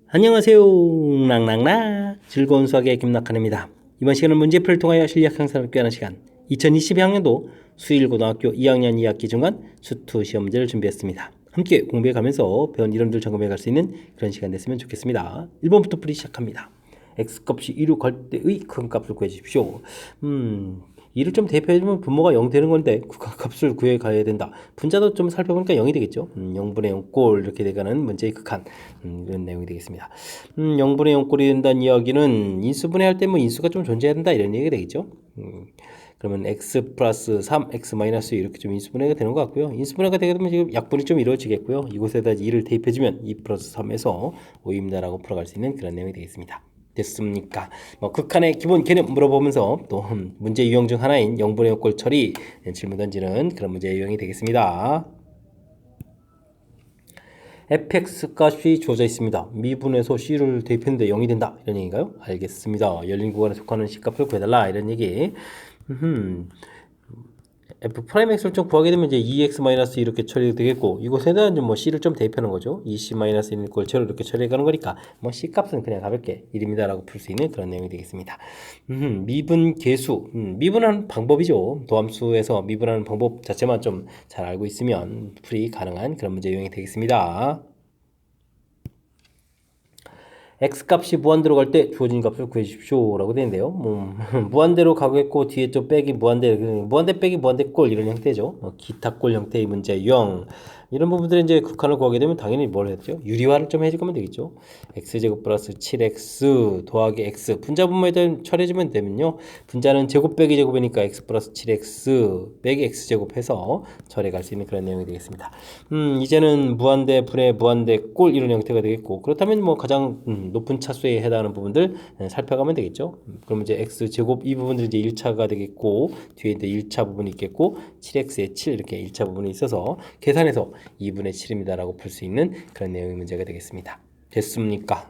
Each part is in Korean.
안녕하세요. 랑랑랑 즐거운 수학의 김낙한입니다. 이번 시간은 문제풀이를 통하여 실력 향상을 꾀하는 시간 2022학년도 수일고등학교 2학년 2학기 중간 수투 시험 문제를 준비했습니다. 함께 공부해 가면서 배운 이론들 점검해 갈 수 있는 그런 시간 됐으면 좋겠습니다. 1번부터 풀이 시작합니다. x값이 2로 갈 때의 극한값을 구해 주십시오. 이를 좀 대표해주면 분모가 0 되는 건데 극한값을 구해 가야 된다. 분자도 좀 살펴보니까 0이 되겠죠. 0분의 0꼴 이렇게 돼가는 문제의 극한 이런 내용이 되겠습니다. 0분의 0꼴이 된다는 이야기는 인수분해할 때 뭐 인수가 좀 존재해야 된다 이런 얘기가 되겠죠. 그러면 x 플러스 3, x 마이너스 이렇게 좀 인수분해가 되는 것 같고요. 인수분해가 되게 되면 지금 약분이 좀 이루어지겠고요. 이곳에다 2를 대입해주면 2 플러스 3에서 5입니다라고 풀어갈 수 있는 그런 내용이 되겠습니다. 됐습니까? 극한의 기본 개념 물어보면서 또 문제 유형 중 하나인 0분의 0꼴 처리 질문 던지는 그런 문제 유형이 되겠습니다. fx 값이 주어져 있습니다. 미분에서 c를 대입했는데 0이 된다 이런 얘기인가요? 알겠습니다. 열린 구간에 속하는 c 값을 구해달라 이런 얘기. f'x를 좀 구하게 되면 이제 2x- 이렇게 처리되겠고 이곳에다 이제 뭐 c를 좀 대입하는 거죠. 2c-1을 꼴처럼 이렇게 처리해 가는 거니까 뭐 c 값은 그냥 가볍게 1입니다라고 풀 수 있는 그런 내용이 되겠습니다. 미분 계수 미분하는 방법이죠. 도함수에서 미분하는 방법 자체만 좀 잘 알고 있으면 풀이 가능한 그런 문제 유형이 되겠습니다. x값이 무한대로 갈 때 주어진 값을 구해주십시오 라고 되는데요. 무한대로 가겠고 뒤에 좀 빼기 무한대 빼기 무한대 꼴 이런 형태죠. 기타 꼴 형태의 문제 유형 이런 부분들은 이제 극한을 구하게 되면 당연히 뭘 해야죠? 유리화를 좀 해줄 거면 되겠죠. x제곱 플러스 7x 더하기 x 분자분모에 대한 처리해주면 되면요. 분자는 제곱 빼기 제곱이니까 x 플러스 7x 빼기 x제곱 해서 처리해 갈 수 있는 그런 내용이 되겠습니다. 이제는 무한대 분의 무한대 꼴 이런 형태가 되겠고 그렇다면 뭐 가장 높은 차수에 해당하는 부분들 살펴가면 되겠죠. 그럼 이제 x제곱 이 부분들이 이제 1차가 되겠고 뒤에 이제 1차 부분이 있겠고 7x에 7 이렇게 1차 부분이 있어서 계산해서 2분의 7입니다라고 풀 수 있는 그런 내용의 문제가 되겠습니다. 됐습니까?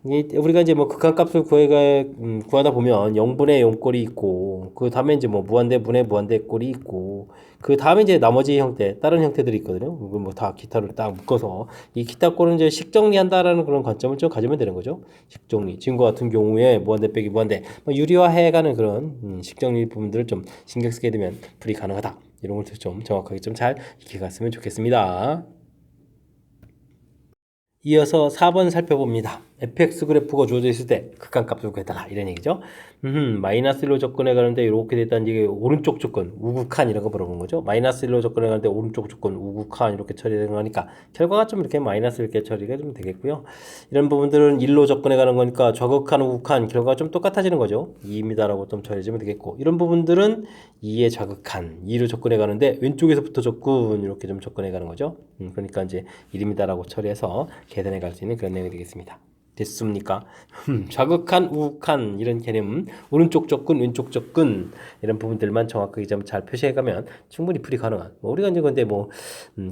우리가 이제 뭐 극한값을 구하다 보면 0분의 0꼴이 있고 그 다음에 이제 뭐 무한대 분의 무한대 꼴이 있고 그 다음에 이제 나머지 형태 다른 형태들이 있거든요. 이건 뭐 다 기타를 딱 묶어서 이 기타 꼴은 이제 식정리한다라는 그런 관점을 좀 가지면 되는 거죠. 식정리 지금과 같은 경우에 무한대 빼기 무한대 뭐 유리화해가는 그런 식정리 부분들을 좀 신경 쓰게 되면 풀이 가능하다. 이런 것들 좀 정확하게 좀 잘 익혀갔으면 좋겠습니다. 이어서 4번 살펴봅니다. fx 그래프가 주어져 있을 때 극한값을 구해달라 이런 얘기죠. 마이너스 1로 접근해 가는데 이렇게 됐다는 이게 오른쪽 조건 우극한 이런 거 물어본 거죠. 마이너스 1로 접근해 가는데 오른쪽 조건 우극한 이렇게 처리되는 거니까 결과가 좀 이렇게 마이너스 이렇게 처리가 좀 되겠고요. 이런 부분들은 1로 접근해 가는 거니까 좌극한 우극한 결과가 좀 똑같아지는 거죠. 2입니다라고 좀 처리해주면 되겠고 이런 부분들은 2의 좌극한 2로 접근해 가는데 왼쪽에서부터 접근 이렇게 좀 접근해 가는 거죠. 그러니까 이제 1입니다라고 처리해서 계산해 갈 수 있는 그런 내용이 되겠습니다. 됐습니까? 좌극한, 우극한 이런 개념, 오른쪽 접근, 왼쪽 접근 이런 부분들만 정확하게 좀 잘 표시해가면 충분히 풀이 가능한. 우리가 이제 근데 뭐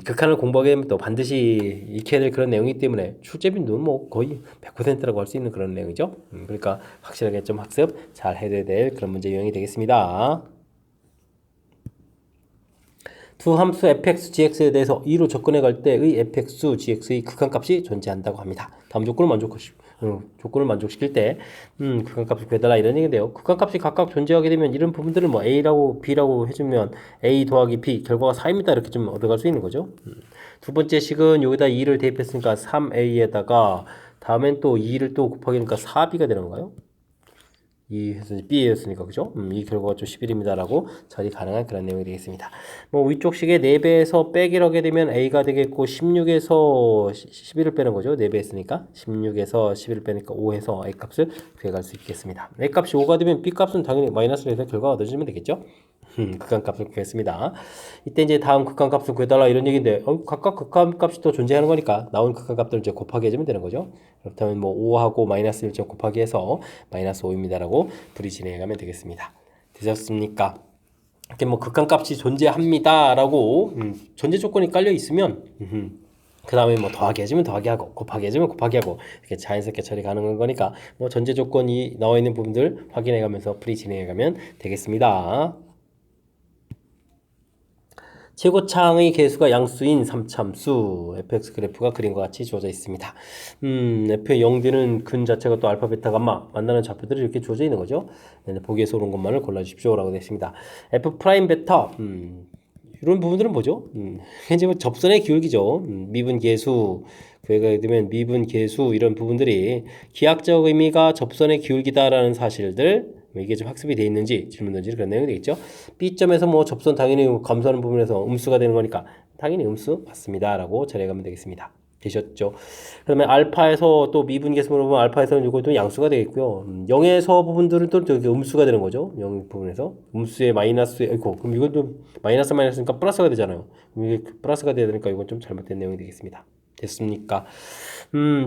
극한을 공부하게 되면 또 반드시 익혀야 될 그런 내용이기 때문에 출제빈도 뭐 거의 100%라고 할 수 있는 그런 내용이죠. 그러니까 확실하게 좀 학습 잘 해야 될 그런 문제 유형이 되겠습니다. 두 함수 fx, gx에 대해서 2로 접근해 갈 때의 fx, gx의 극한값이 존재한다고 합니다. 다음 조건을 만족시킬 때 극한값을 구해달라 이런 얘기인데요. 극한값이 각각 존재하게 되면 이런 부분들을 뭐 a라고 b라고 해주면 a 더하기 b 결과가 4입니다 이렇게 좀 얻어갈 수 있는 거죠. 두 번째 식은 여기다 2를 대입했으니까 3a에다가 다음엔 또 2를 또 곱하기니까 4b가 되는 건가요? 이 해서 B였으니까 그죠? 이 결과가 좀 11입니다라고 처리 가능한 그런 내용이 되겠습니다. 뭐 위쪽 식에 4배에서 빼기를 하게 되면 A가 되겠고 16에서 11을 빼는 거죠. 4배 했으니까 16에서 11을 빼니까 5에서 A 값을 구해갈 수 있겠습니다. A 값이 5가 되면 B 값은 당연히 마이너스를 해서 결과가 얻어지면 되겠죠. 극한값을 구했습니다. 이때 이제 다음 극한값을 구해달라 이런 얘기인데 각각 극한값이 또 존재하는 거니까 나온 극한값들을 이제 곱하기 해주면 되는 거죠. 그렇다면 뭐 5하고 마이너스 1점 곱하기 해서 마이너스 5입니다라고 풀이 진행해가면 되겠습니다. 되셨습니까? 이렇게 뭐 극한값이 존재합니다라고 존재 조건이 깔려 있으면 그 다음에 뭐 더하기 해주면 더하기 하고 곱하기 해주면 곱하기 하고 이렇게 자연스럽게 처리 가능한 거니까 뭐 전제 조건이 나와 있는 부분들 확인해 가면서 풀이 진행해 가면 되겠습니다. 최고차항의 개수가 양수인 3참수 fx 그래프가 그림과 같이 주어져 있습니다. f의 0대는 근 자체가 또 알파, 베타, 감마 만나는 좌표들이 이렇게 주어져 있는 거죠. 보기에서 옳은 것만을 골라주십시오 라고 되어 있습니다. f 프라임 베타 이런 부분들은 뭐죠? 현재 뭐 접선의 기울기죠. 미분 계수 구해가게 되면 미분 계수 이런 부분들이 기하학적 의미가 접선의 기울기다라는 사실들 이게 좀 학습이 되어 있는지 질문 던지는 그런 내용이 되겠죠. B점에서 뭐 접선 당연히 감소하는 부분에서 음수가 되는 거니까 당연히 음수 맞습니다 라고 처리해가면 되겠습니다. 되셨죠? 그러면 알파에서 또 미분 계수로 보면 알파에서는 이것도 양수가 되겠고요. 0에서 부분들은 또 저기 음수가 되는 거죠. 0 부분에서 음수에 마이너스에 그럼 이건 좀 마이너스니까 플러스가 되잖아요. 이게 플러스가 돼야 되니까 이건 좀 잘못된 내용이 되겠습니다. 됐습니까?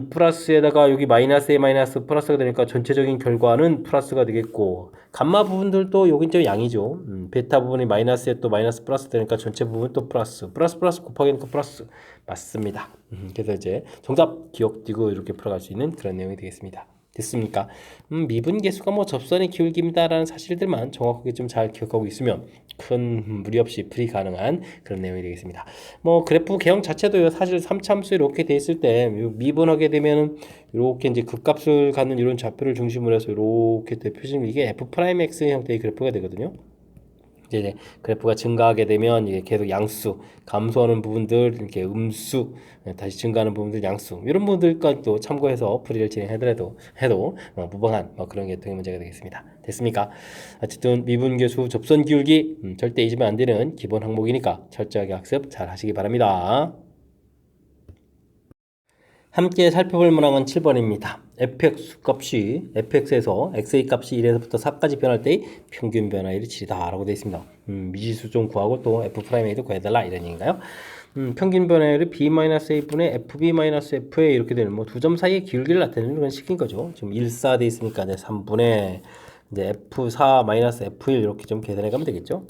플러스에다가 여기 마이너스에 마이너스 플러스가 되니까 전체적인 결과는 플러스가 되겠고 감마 부분들도 여긴 좀 양이죠. 베타 부분이 마이너스에 또 마이너스 플러스 되니까 전체 부분 또 플러스 곱하기니까 플러스 맞습니다. 그래서 이제 정답 기억되고 이렇게 풀어갈 수 있는 그런 내용이 되겠습니다. 됐습니까? 미분 계수가 뭐 접선의 기울기입니다라는 사실들만 정확하게 좀 잘 기억하고 있으면 큰 무리 없이 풀이 가능한 그런 내용이 되겠습니다. 뭐 그래프 개형 자체도요 사실 3참수 이렇게 돼 있을 때 미분하게 되면은 이렇게 이제 극값을 갖는 이런 좌표를 중심으로 해서 이렇게 표시는 이게 f 프라임 x 형태의 그래프가 되거든요. 이제 그래프가 증가하게 되면 이게 계속 양수, 감소하는 부분들 이렇게 음수, 다시 증가하는 부분들 양수 이런 부분들까지 또 참고해서 풀이를 진행하더라도 무방한 그런 계통의 문제가 되겠습니다. 됐습니까? 어쨌든 미분계수 접선 기울기 절대 잊으면 안 되는 기본 항목이니까 철저하게 학습 잘 하시기 바랍니다. 함께 살펴볼 문항은 7번입니다. fx 값이 fx에서 x의 값이 1에서부터 4까지 변할 때의 평균 변화율이 7이다 라고 되어 있습니다. 미지수 좀 구하고 또 f'a도 구해달라 이런 얘기인가요? 평균 변화율이 b-a분의 fb-fa 이렇게 되는 뭐 두 점 사이의 기울기를 나타내는 그런 식인 거죠. 지금 1,4 돼 있으니까 3분의 이제 f4-f1 이렇게 좀 계산해 가면 되겠죠.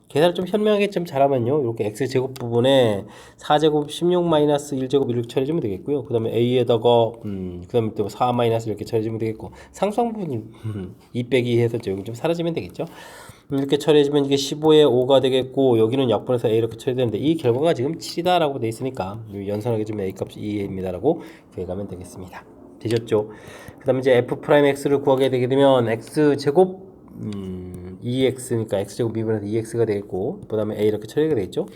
계산을 좀 현명하게 좀 잘하면요. 이렇게 x제곱 부분에 4제곱 16-1제곱 이렇게 처리해주면 되겠고요. 그 다음에 a에다가 그 다음에 또 4 마이너스 이렇게 처리해주면 되겠고 상수항 부분이 2 빼기 해서 여기 좀 사라지면 되겠죠. 이렇게 처리해주면 이게 15에 5가 되겠고 여기는 약분해서 a 이렇게 처리되는데 이 결과가 지금 7이다 라고 되어 있으니까 연산하게 좀 a 값이 2입니다 라고 구해가면 되겠습니다. 되셨죠? 그 다음에 이제 f'x를 구하게 되게 되면 x제곱 2x니까 x제곱 미분해서 2x가 되겠고 그 다음에 a 이렇게 처리가 되겠죠.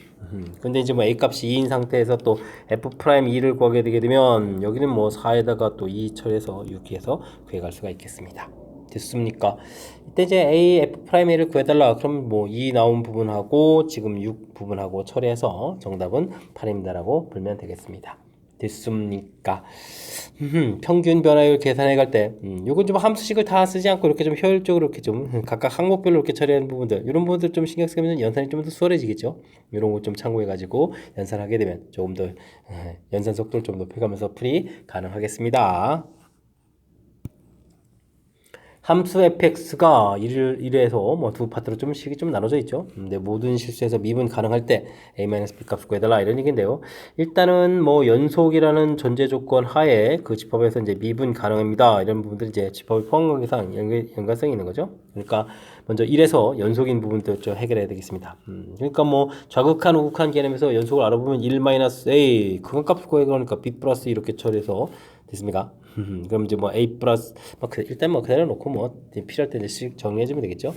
근데 이제 뭐 a 값이 2인 상태에서 또 f'2를 구하게 되게 되면 여기는 뭐 4에다가 또 2 처리해서 6해서 구해갈 수가 있겠습니다. 됐습니까? 이때 이제 a f'1을 구해달라 그럼 뭐 2 나온 부분하고 지금 6 부분하고 처리해서 정답은 8입니다 라고 불면 되겠습니다. 됐습니까? 평균 변화율 계산해 갈 때, 요건 좀 함수식을 다 쓰지 않고 이렇게 좀 효율적으로 이렇게 좀 각각 항목별로 이렇게 처리하는 부분들, 이런 부분들 좀 신경 쓰면 연산이 좀 더 수월해지겠죠? 이런 거 좀 참고해가지고 연산하게 되면 조금 더 연산 속도를 좀 높여가면서 풀이 가능하겠습니다. 함수 fx가 1에서 뭐 두 파트로 좀 식이 좀 나눠져 있죠. 근데 모든 실수에서 미분 가능할 때 a-b 값을 구해달라 이런 얘기인데요. 일단은 뭐 연속이라는 전제 조건 하에 그 집합에서 이제 미분 가능합니다. 이런 부분들이 이제 집합의 포함관계상 연관성이 있는 거죠. 그러니까 먼저 1에서 연속인 부분도 좀 해결해야 되겠습니다. 그러니까 뭐 좌극한 우극한 개념에서 연속을 알아보면 1-a 그건 값을 구해 그러니까 b 플러스 이렇게 처리해서 됐습니까? 그럼 이제 뭐 a 플러스 일단 뭐 그대로 놓고 뭐 필요할 때 이제 정리해주면 되겠죠.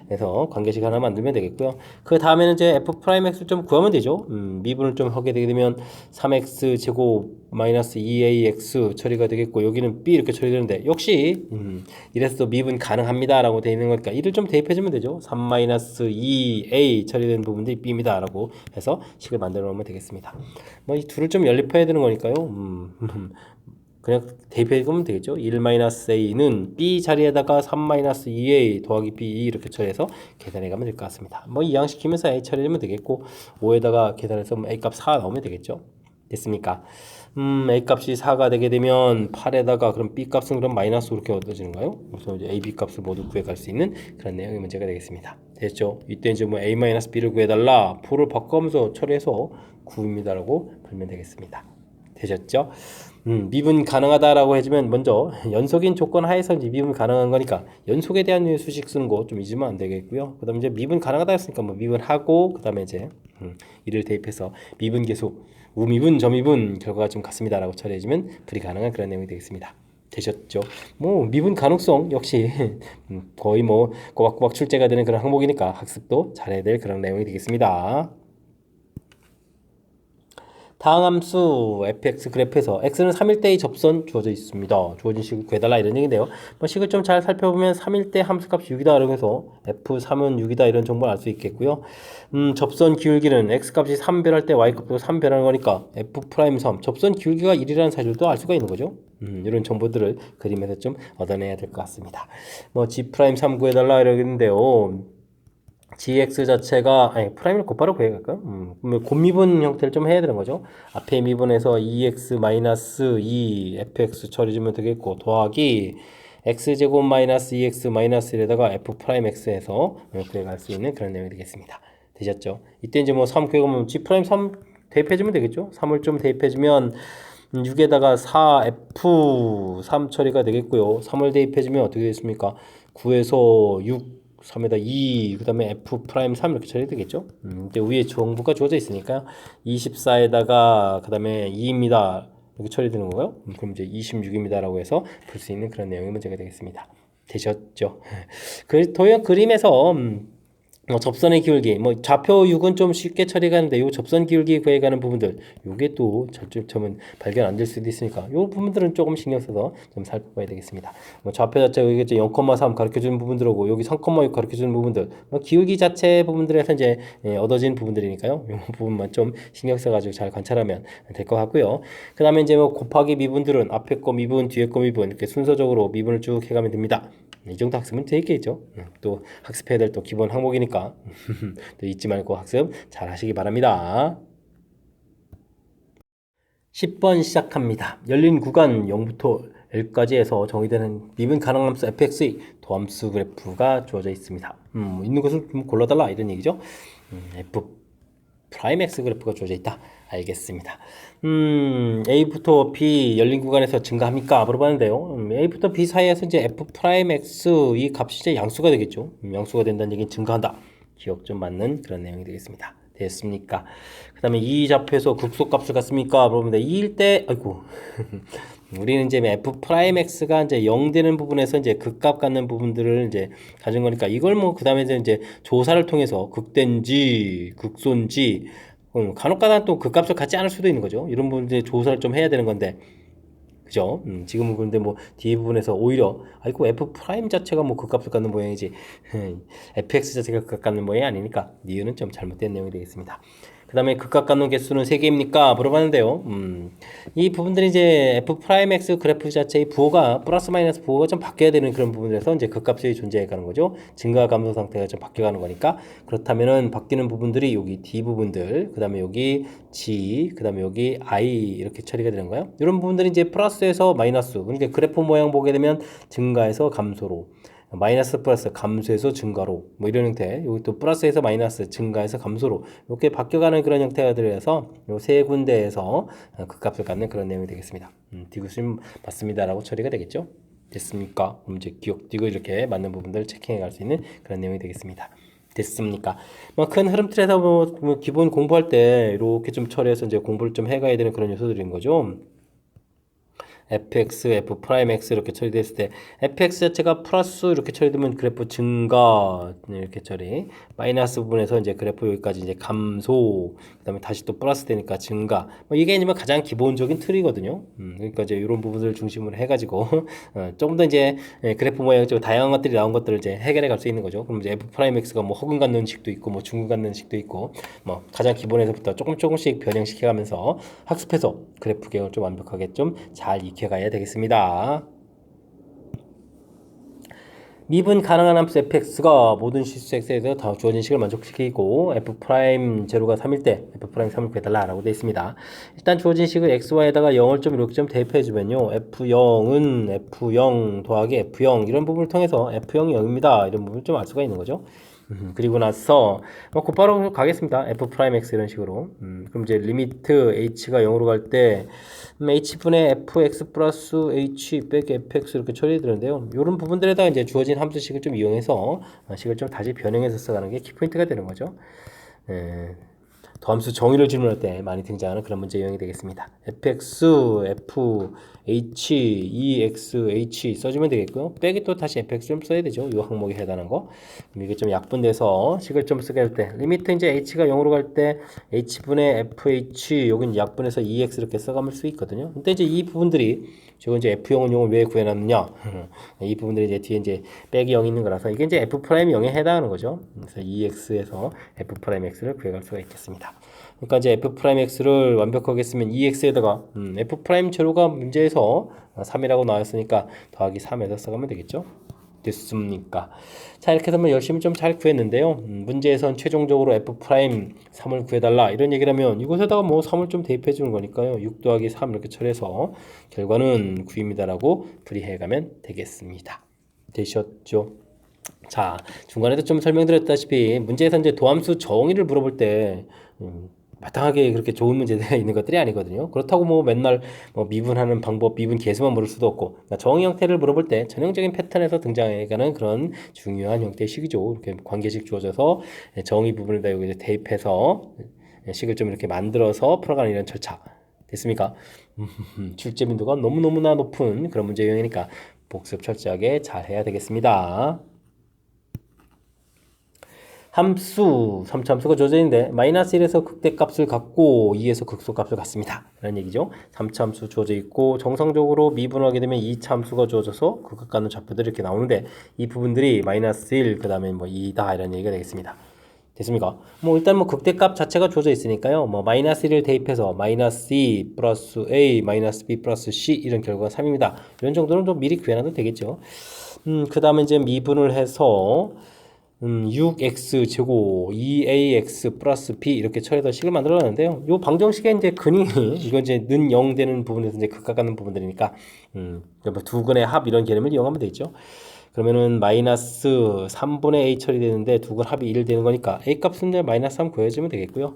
그래서 관계식 하나 만들면 되겠고요. 그 다음에는 이제 f'(x) 좀 구하면 되죠. 미분을 좀 하게 되게 되면 3x 제곱 마이너스 2ax 처리가 되겠고 여기는 b 이렇게 처리되는데 역시 이래서 미분 가능합니다 라고 되어 있는 거니까 1을 좀 대입해주면 되죠. 3 마이너스 2a 처리된 부분들이 b입니다 라고 해서 식을 만들어 놓으면 되겠습니다. 뭐 이 둘을 좀 연립해야 되는 거니까요. 그냥 대입해 보면 되겠죠. 1-a는 b 자리에다가 3-2a 더하기 b 이렇게 처리해서 계산해 가면 될 것 같습니다. 뭐 이항시키면서 a 처리하면 되겠고 5에다가 계산해서 a 값 4 나오면 되겠죠. 됐습니까? a 값이 4가 되게 되면 8에다가 그럼 b 값은 그럼 마이너스 이렇게 얻어지는가요? 그래서 이제 a, b 값을 모두 구해갈 수 있는 그런 내용의 문제가 되겠습니다. 됐죠? 이때 이제 뭐 a-b를 구해달라 4를 바꿔가면서 처리해서 9입니다라고 풀면 되겠습니다. 되셨죠? 미분 가능하다라고 해주면 먼저 연속인 조건 하에서 이제 미분 가능한 거니까 연속에 대한 수식 쓰는 거 좀 잊으면 안 되겠고요. 그다음에 이제 미분 가능하다 했으니까 뭐 미분하고 그다음에 이제 이를 대입해서 미분 계수 우미분 저미분 결과가 좀 같습니다라고 처리해주면 불가능한 그런 내용이 되겠습니다. 되셨죠? 뭐 미분 가능성 역시 거의 뭐 꼬박꼬박 출제가 되는 그런 항목이니까 학습도 잘해야 될 그런 내용이 되겠습니다. 다음 함수 fx 그래프에서 x는 3일대의 접선 주어져 있습니다. 주어진 식을 구해달라 이런 얘기인데요. 뭐 식을 좀 잘 살펴보면 3일대 함수값이 6이다 이렇게 해서 f3은 6이다 이런 정보를 알 수 있겠고요. 접선 기울기는 x값이 3변할 때 y값도 3변하는 거니까 f'3 접선 기울기가 1이라는 사실도 알 수가 있는 거죠. 이런 정보들을 그림에서 좀 얻어내야 될 것 같습니다. 뭐 g'3 구해달라 이러겠는데요. gx 자체가 프라임을 곧바로 구해갈까요? 곱미분 형태를 좀 해야 되는 거죠. 앞에 미분에서 2x-2 fx 처리해주면 되겠고 더하기 x제곱 마이너스 2x 마이너스 1에다가 f'x에서 구해갈 수 있는 그런 내용이 되겠습니다. 되셨죠? 이때 이제 뭐 3 구해가면 g'3 대입해주면 되겠죠? 3을 좀 대입해주면 6에다가 4f3 처리가 되겠고요. 3을 대입해주면 어떻게 되겠습니까? 9에서 6 3에다 2, 그 다음에 f'3 이렇게 처리 되겠죠? 이제 위에 정보가 주어져 있으니까 24에다가 그 다음에 2입니다. 이렇게 처리되는 거고요. 그럼 이제 26입니다. 라고 해서 볼 수 있는 그런 내용의 문제가 되겠습니다. 되셨죠? 도형 그림에서 접선의 기울기, 뭐 좌표 6은 좀 쉽게 처리가 하는데 요 접선 기울기 구해가는 부분들 요게 또 절점은 발견 안 될 수도 있으니까 요 부분들은 조금 신경 써서 좀 살펴봐야 되겠습니다. 뭐 좌표 자체가 여기 0,3 가르쳐주는 부분들하고 여기 3,6 가르쳐주는 부분들 뭐 기울기 자체 부분들에서 이제 얻어진 부분들이니까요. 요 부분만 좀 신경 써가지고 잘 관찰하면 될 것 같고요. 그 다음에 이제 뭐 곱하기 미분들은 앞에 거 미분, 뒤에 거 미분 이렇게 순서적으로 미분을 쭉 해가면 됩니다. 이 정도 학습은 되겠죠. 또 학습해야 될 또 기본 항목이니까 또 잊지 말고 학습 잘 하시기 바랍니다. 10번 시작합니다. 열린 구간 0부터 L까지 해서 정의되는 미분 가능함수 fx의 도함수 그래프가 주어져 있습니다. 있는 것을 좀 골라달라 이런 얘기죠. f'(x) 그래프가 주어져 있다. 알겠습니다. A부터 B 열린 구간에서 증가합니까? 물어봤는데요. A부터 B 사이에서 이제 f'(x) 이 값이 이제 양수가 되겠죠. 양수가 된다는 얘기는 증가한다. 기억 좀 맞는 그런 내용이 되겠습니다. 됐습니까? 그 다음에 이 좌표에서 극소값을 갖습니까? 물어보는데 2일 때, 아이고. 우리는 이제 f'(x가 이제 0 되는 부분에서 이제 극값 갖는 부분들을 이제 가진 거니까 이걸 뭐 그 다음에 이제 조사를 통해서 극된지, 극소인지 간혹가다 또 극값을 갖지 않을 수도 있는 거죠. 이런 부분들 조사를 좀 해야 되는 건데, 그죠? 지금은 그런데 뭐 뒤에 부분에서 오히려 아이고 f 프라임 자체가 뭐 극값을 갖는 모양이지 fx 자체가 극값 갖는 모양이 아니니까 이유는 좀 잘못된 내용이 되겠습니다. 그 다음에 극값 갖는 개수는 3개입니까? 물어봤는데요. 이 부분들이 이제 f'(x) 그래프 자체의 부호가 플러스 마이너스 부호가 좀 바뀌어야 되는 그런 부분에서 이제 극값이 존재해가는 거죠. 증가 감소 상태가 좀 바뀌어가는 거니까 그렇다면은 바뀌는 부분들이 여기 D 부분들, 그 다음에 여기 G, 그 다음에 여기 I 이렇게 처리가 되는 거예요. 이런 부분들이 이제 플러스에서 마이너스, 그러니까 그래프 모양 보게 되면 증가에서 감소로. 마이너스 플러스 감소에서 증가로 뭐 이런 형태 여기 또 플러스에서 마이너스 증가에서 감소로 이렇게 바뀌어가는 그런 형태가 들어서 요 세 군데에서 극값을 갖는 그런 내용이 되겠습니다. 디귿은 맞습니다라고 처리가 되겠죠. 됐습니까? 그럼 이제 기억 디귿 이렇게 맞는 부분들 체킹해 갈 수 있는 그런 내용이 되겠습니다. 됐습니까? 뭐 큰 흐름 틀에서 뭐 기본 공부할 때 이렇게 좀 처리해서 이제 공부를 좀 해가야 되는 그런 요소들인 거죠. fx, f'(x) 이렇게 처리됐을 때 fx 자체가 플러스 이렇게 처리되면 그래프 증가 이렇게 처리 마이너스 부분에서 이제 그래프 여기까지 이제 감소 그 다음에 다시 또 플러스 되니까 증가 뭐 이게 이제 가장 기본적인 틀이거든요. 그러니까 이제 이런 부분을 중심으로 해가지고 조금 더 이제 그래프 모양이 좀 다양한 것들이 나온 것들을 이제 해결해 갈 수 있는 거죠. 그럼 이제 f'(x가 뭐 허근 갖는 식도 있고 뭐 중근 갖는 식도 있고 뭐 가장 기본에서부터 조금씩 변형시켜가면서 학습해서 그래프 계획을 좀 완벽하게 좀 잘 익혀가야 되겠습니다. 미분 가능한 함수 fx가 모든 실수 x에서 다 주어진 식을 만족시키고 f'(제로가 3일 때 f'(3을 구해달라 라고 되어 있습니다. 일단 주어진 식을 xy에다가 0을 좀 이렇게 좀 대입해주면요 f0은 f0 더하기 f0 이런 부분을 통해서 f0이 0입니다 이런 부분을 좀 알 수가 있는 거죠. 그리고 나서 뭐 곧바로 가겠습니다. f 프라임 x 이런 식으로. 그럼 이제 리미트 h가 0으로 갈 때 h분의 fx 플러스 h 빼기 fx 이렇게 처리해 드는데요. 이런 부분들에다가 이제 주어진 함수식을 좀 이용해서 식을 좀 다시 변형해서 써가는 게 키포인트가 되는 거죠. 더함수 정의를 질문할 때 많이 등장하는 그런 문제 유형이 되겠습니다. fx, f, h, ex, h 써주면 되겠고요. 빼기 또 다시 fx 좀 써야 되죠. 이 항목에 해당하는 거. 그럼 이게 좀 약분돼서 식을 좀 쓰게 할 때 리미트 이제 h가 0으로 갈 때 h분의 fh 여긴 약분해서 ex 이렇게 써감을 수 있거든요. 근데 이제 이 부분들이 저건 이제 f0은 0을 왜 구해놨느냐? 이 부분들이 이제 뒤에 이제 빼기 0이 있는 거라서 이게 이제 f 프라임 0에 해당하는 거죠. 그래서 ex에서 f 프라임 x를 구해갈 수가 있겠습니다. 그러니까 이제 f 프라임 x를 완벽하게 쓰면 ex에다가 f 프라임 제로가 문제에서 3이라고 나왔으니까 더하기 3에서 써가면 되겠죠. 됐습니까? 자, 이렇게 해서 열심히 좀 잘 구했는데요. 문제에선 최종적으로 f 프라임 3을 구해달라 이런 얘기를 하면 이곳에다가 뭐 3을 좀 대입해 주는 거니까요. 6 더하기 3 이렇게 처리해서 결과는 9입니다라고 풀이해 가면 되겠습니다. 되셨죠? 자, 중간에도 좀 설명드렸다시피 문제에서 이제 도함수 정의를 물어볼 때 마땅하게 그렇게 좋은 문제가 있는 것들이 아니거든요. 그렇다고 뭐 맨날 뭐 미분하는 방법, 미분 계수만 물을 수도 없고, 그러니까 정의 형태를 물어볼 때 전형적인 패턴에서 등장해가는 그런 중요한 형태의 식이죠. 이렇게 관계식 주어져서 정의 부분에다 여기 대입해서 식을 좀 이렇게 만들어서 풀어가는 이런 절차. 됐습니까? 출제 빈도가 너무너무나 높은 그런 문제 유형이니까 복습 철저하게 잘 해야 되겠습니다. 함수, 3차함수가 주어져있는데 마이너스 1에서 극대값을 갖고 2에서 극소값을 갖습니다. 라는 얘기죠. 3차함수 주어져 있고 정상적으로 미분하게 되면 2차함수가 주어져서 극을 갖는 좌표들이 이렇게 나오는데 이 부분들이 마이너스 1, 그 다음에 뭐 2다 이런 얘기가 되겠습니다. 됐습니까? 뭐 일단 뭐 극대값 자체가 주어져 있으니까요. 뭐 마이너스 1을 대입해서 마이너스 2 플러스 a 마이너스 b 플러스 c 이런 결과가 3입니다. 이런 정도는 좀 미리 구해놔도 되겠죠. 그 다음에 이제 미분을 해서 6x 제곱 2ax 플러스 b 이렇게 처리해서 식을 만들어놨는데요. 요 방정식의 이제 근이 이건 이제 는 0 되는 부분에서 이제 극과 같는 부분들이니까 두 근의 합 이런 개념을 이용하면 되죠. 그러면은 마이너스 3분의 a 처리되는데 두 근 합이 1 되는 거니까 a 값은 이제 마이너스 3 구해주면 되겠고요.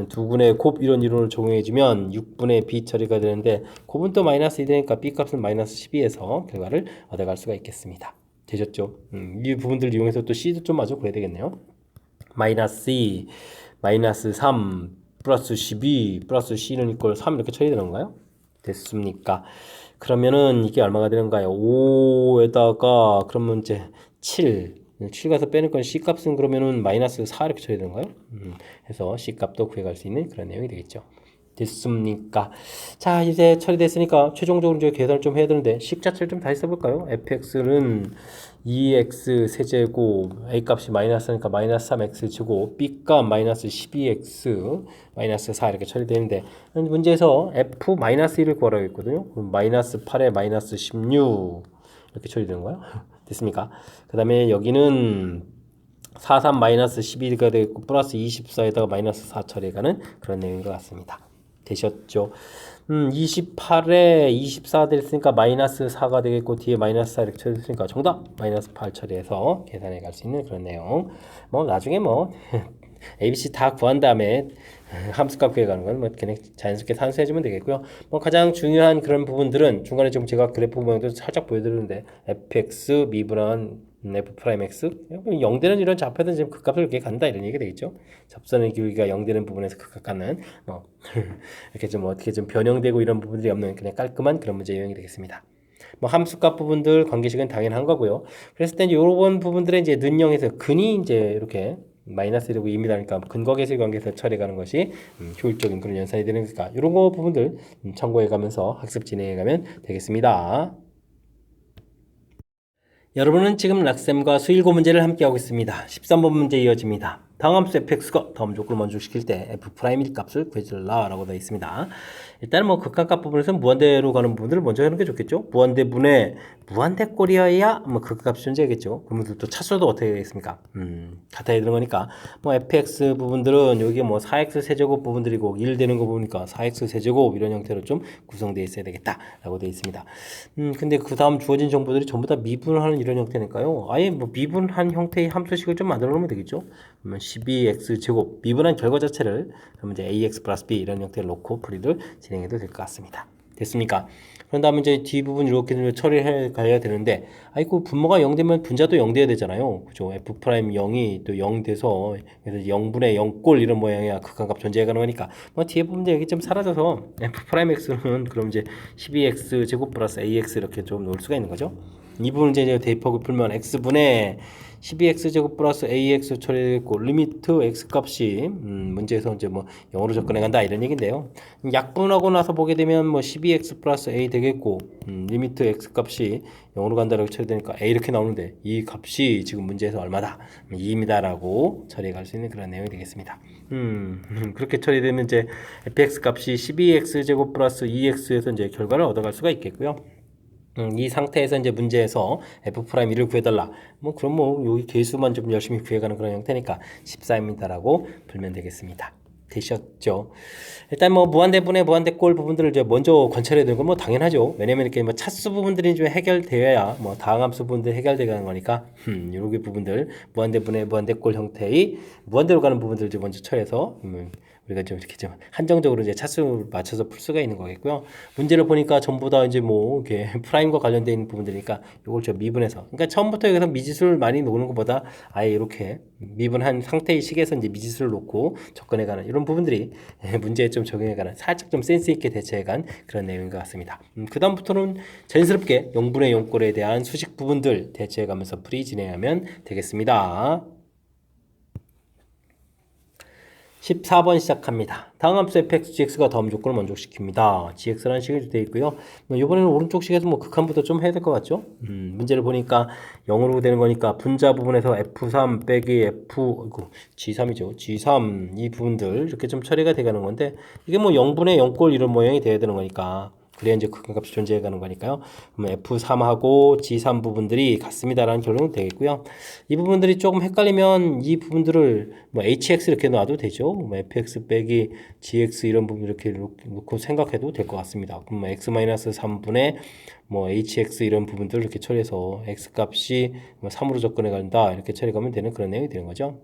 두 근의 곱 이런 이론을 적용해주면 6분의 b 처리가 되는데 곱은 또 마이너스 2 되니까 b 값은 마이너스 12에서 결과를 얻어갈 수가 있겠습니다. 되셨죠? 이 부분들 이용해서 또 C도 좀 마저 구해야 되겠네요. 마이너스 2, 마이너스 3, 플러스 12, 플러스 C는 이꼴 3 이렇게 처리되는 건가요? 됐습니까? 그러면은 이게 얼마가 되는가요? 5에다가 그러면 이제 7 가서 빼는 건 C 값은 그러면은 마이너스 4 이렇게 처리되는 건가요? 해서 C 값도 구해갈 수 있는 그런 내용이 되겠죠. 됐습니까? 자, 이제 처리됐으니까 최종적으로 이제 계산을 좀 해야 되는데 식 자체를 좀 다시 써볼까요? fx는 2x 세제곱 a 값이 마이너스니까 마이너스 3x 제곱 b 값 마이너스 12x 마이너스 4 이렇게 처리되는데 문제에서 f 마이너스 1을 구하라고 했거든요. 그럼 마이너스 8에 마이너스 16 이렇게 처리되는 거예요. 됐습니까? 그 다음에 여기는 43 마이너스 11가 되고 플러스 24에다가 마이너스 4 처리해가는 그런 내용인 것 같습니다. 되셨죠? 28에 24 됐으니까 마이너스 4가 되겠고 뒤에 마이너스 4 이렇게 처리했으니까 정답 마이너스 8 처리해서 계산해 갈 수 있는 그런 내용. 뭐 나중에 뭐 ABC 다 구한 다음에 함수값 구해가는 건 뭐 그냥 자연스럽게 산수해주면 되겠고요. 뭐 가장 중요한 그런 부분들은 중간에 좀 제가 그래프 모양도 살짝 보여드렸는데 fx 미분한 f 프라임 x 0 되는 이런 좌표는 지금 극값을 이렇게 간다 이런 얘기가 되겠죠. 접선의 기울기가 0 되는 부분에서 극값 갖는 이렇게 좀 어떻게 좀 변형되고 이런 부분들이 없는 그냥 깔끔한 그런 문제 유형이 되겠습니다. 뭐 함수값 부분들 관계식은 당연한 거고요. 그랬을 때 이제 요런 부분들의 이제 는영에서 근이 이제 이렇게 마이너스 되고 2입니다니까 근거계수 관계에서 처리가는 것이 효율적인 그런 연산이 되는 거니까 이런 거 부분들 참고해 가면서 학습 진행해 가면 되겠습니다. 여러분은 지금 락쌤과 수일고 문제를 함께하고 있습니다. 13번 문제 이어집니다. 다음 함수 fx가 다음 조건을 만족시킬 때 f'1 값을 구해달라 라고 되어 있습니다. 일단은 뭐 극한값 부분에서 무한대로 가는 부분들을 먼저 하는 게 좋겠죠. 무한대분의 무한대꼴이어야 뭐 극한값이 존재하겠죠. 그러면 또 차수도 어떻게 되겠습니까? 같아야 되는 거니까 뭐 fx 부분들은 여기 뭐 4x 세제곱 부분들이고 1 되는 거 보니까 4x 세제곱 이런 형태로 좀 구성되어 있어야 되겠다라고 되어 있습니다. 근데 그 다음 주어진 정보들이 전부 다 미분하는 이런 형태니까요. 아예 뭐 미분한 형태의 함수식을 좀 만들어 놓으면 되겠죠. 그러면 12x 제곱 미분한 결과 자체를 그러면 이제 ax 플러스 b 이런 형태를 놓고 풀이를 진행해도 될 것 같습니다. 됐습니까? 그런 다음에 이제 뒷부분 이렇게 처리해 가야 되는데, 아이고, 분모가 0 되면 분자도 0 돼야 되잖아요. 그죠? f'0이 또 0 돼서, 그래서 0분의 0꼴 이런 모양이야. 극한값 존재해 가는 거니까. 뭐 뒤에 부분도 여기 좀 사라져서, f'x는 그럼 이제 12x 제곱 플러스 ax 이렇게 좀 놓을 수가 있는 거죠. 이 부분을 이제 대입하고 풀면 x분의 12x제곱 플러스 ax 처리되고 리미트 x 값이 문제에서 이제 뭐 0으로 접근해 간다 이런 얘기인데요. 약분하고 나서 보게 되면 뭐 12x 플러스 a 되겠고 리미트 x 값이 0으로 간다라고 처리되니까 a 이렇게 나오는데 이 값이 지금 문제에서 얼마다? 2입니다라고 처리해 갈 수 있는 그런 내용이 되겠습니다. 그렇게 처리되면 이제 fx 값이 12x제곱 플러스 2x에서 이제 결과를 얻어갈 수가 있겠고요. 이 상태에서 이제 문제에서 f'1을 구해달라. 뭐 그럼 뭐 여기 개수만 좀 열심히 구해가는 그런 형태니까 14입니다라고 풀면 되겠습니다. 되셨죠? 일단 뭐 무한대분의 무한대꼴 부분들을 이제 먼저 관찰해야 되는 건 뭐 당연하죠. 왜냐면 이렇게 뭐 차수 부분들이 좀 해결되어야 뭐 다항함수 부분들 해결되는 거니까 요렇게 부분들 무한대분의 무한대꼴 형태의 무한대로 가는 부분들 좀 먼저 처해서 우리가 좀 이렇게 좀 한정적으로 이제 차수를 맞춰서 풀 수가 있는 거겠고요. 문제를 보니까 전부 다 이제 뭐 이렇게 프라임과 관련되어 있는 부분들이니까 이걸 저 미분해서, 그러니까 처음부터 여기서 미지수를 많이 놓는 것보다 아예 이렇게 미분한 상태의 식에서 이제 미지수를 놓고 접근해가는 이런 부분들이 문제에 좀 적용해가는 살짝 좀 센스 있게 대처해간 그런 내용인 것 같습니다. 그 다음부터는 자연스럽게 0분의 0꼴에 대한 수식 부분들 대처해가면서 풀이 진행하면 되겠습니다. 14번 시작합니다. 다음 함수 fx, gx가 다음 조건을 만족시킵니다. gx라는 식이 되어 있고요. 이번에는 오른쪽 식에서 뭐 극한부터 좀 해야 될 것 같죠? 문제를 보니까 0으로 되는 거니까 분자 부분에서 f3 빼기 g3이죠. g3 이 부분들 이렇게 좀 처리가 돼가는 건데 이게 뭐 0분의 0꼴 이런 모양이 돼야 되는 거니까 그래야 이제 극한값이 존재해 가는 거니까요. 그럼 F3하고 G3 부분들이 같습니다라는 결론이 되겠고요. 이 부분들이 조금 헷갈리면 이 부분들을 뭐 HX 이렇게 놔도 되죠. 뭐 FX 빼기 GX 이런 부분 이렇게 놓고 생각해도 될 것 같습니다. 그럼 뭐 X-3분의 뭐 HX 이런 부분들을 이렇게 처리해서 X 값이 뭐 3으로 접근해 간다 이렇게 처리하면 되는 그런 내용이 되는 거죠.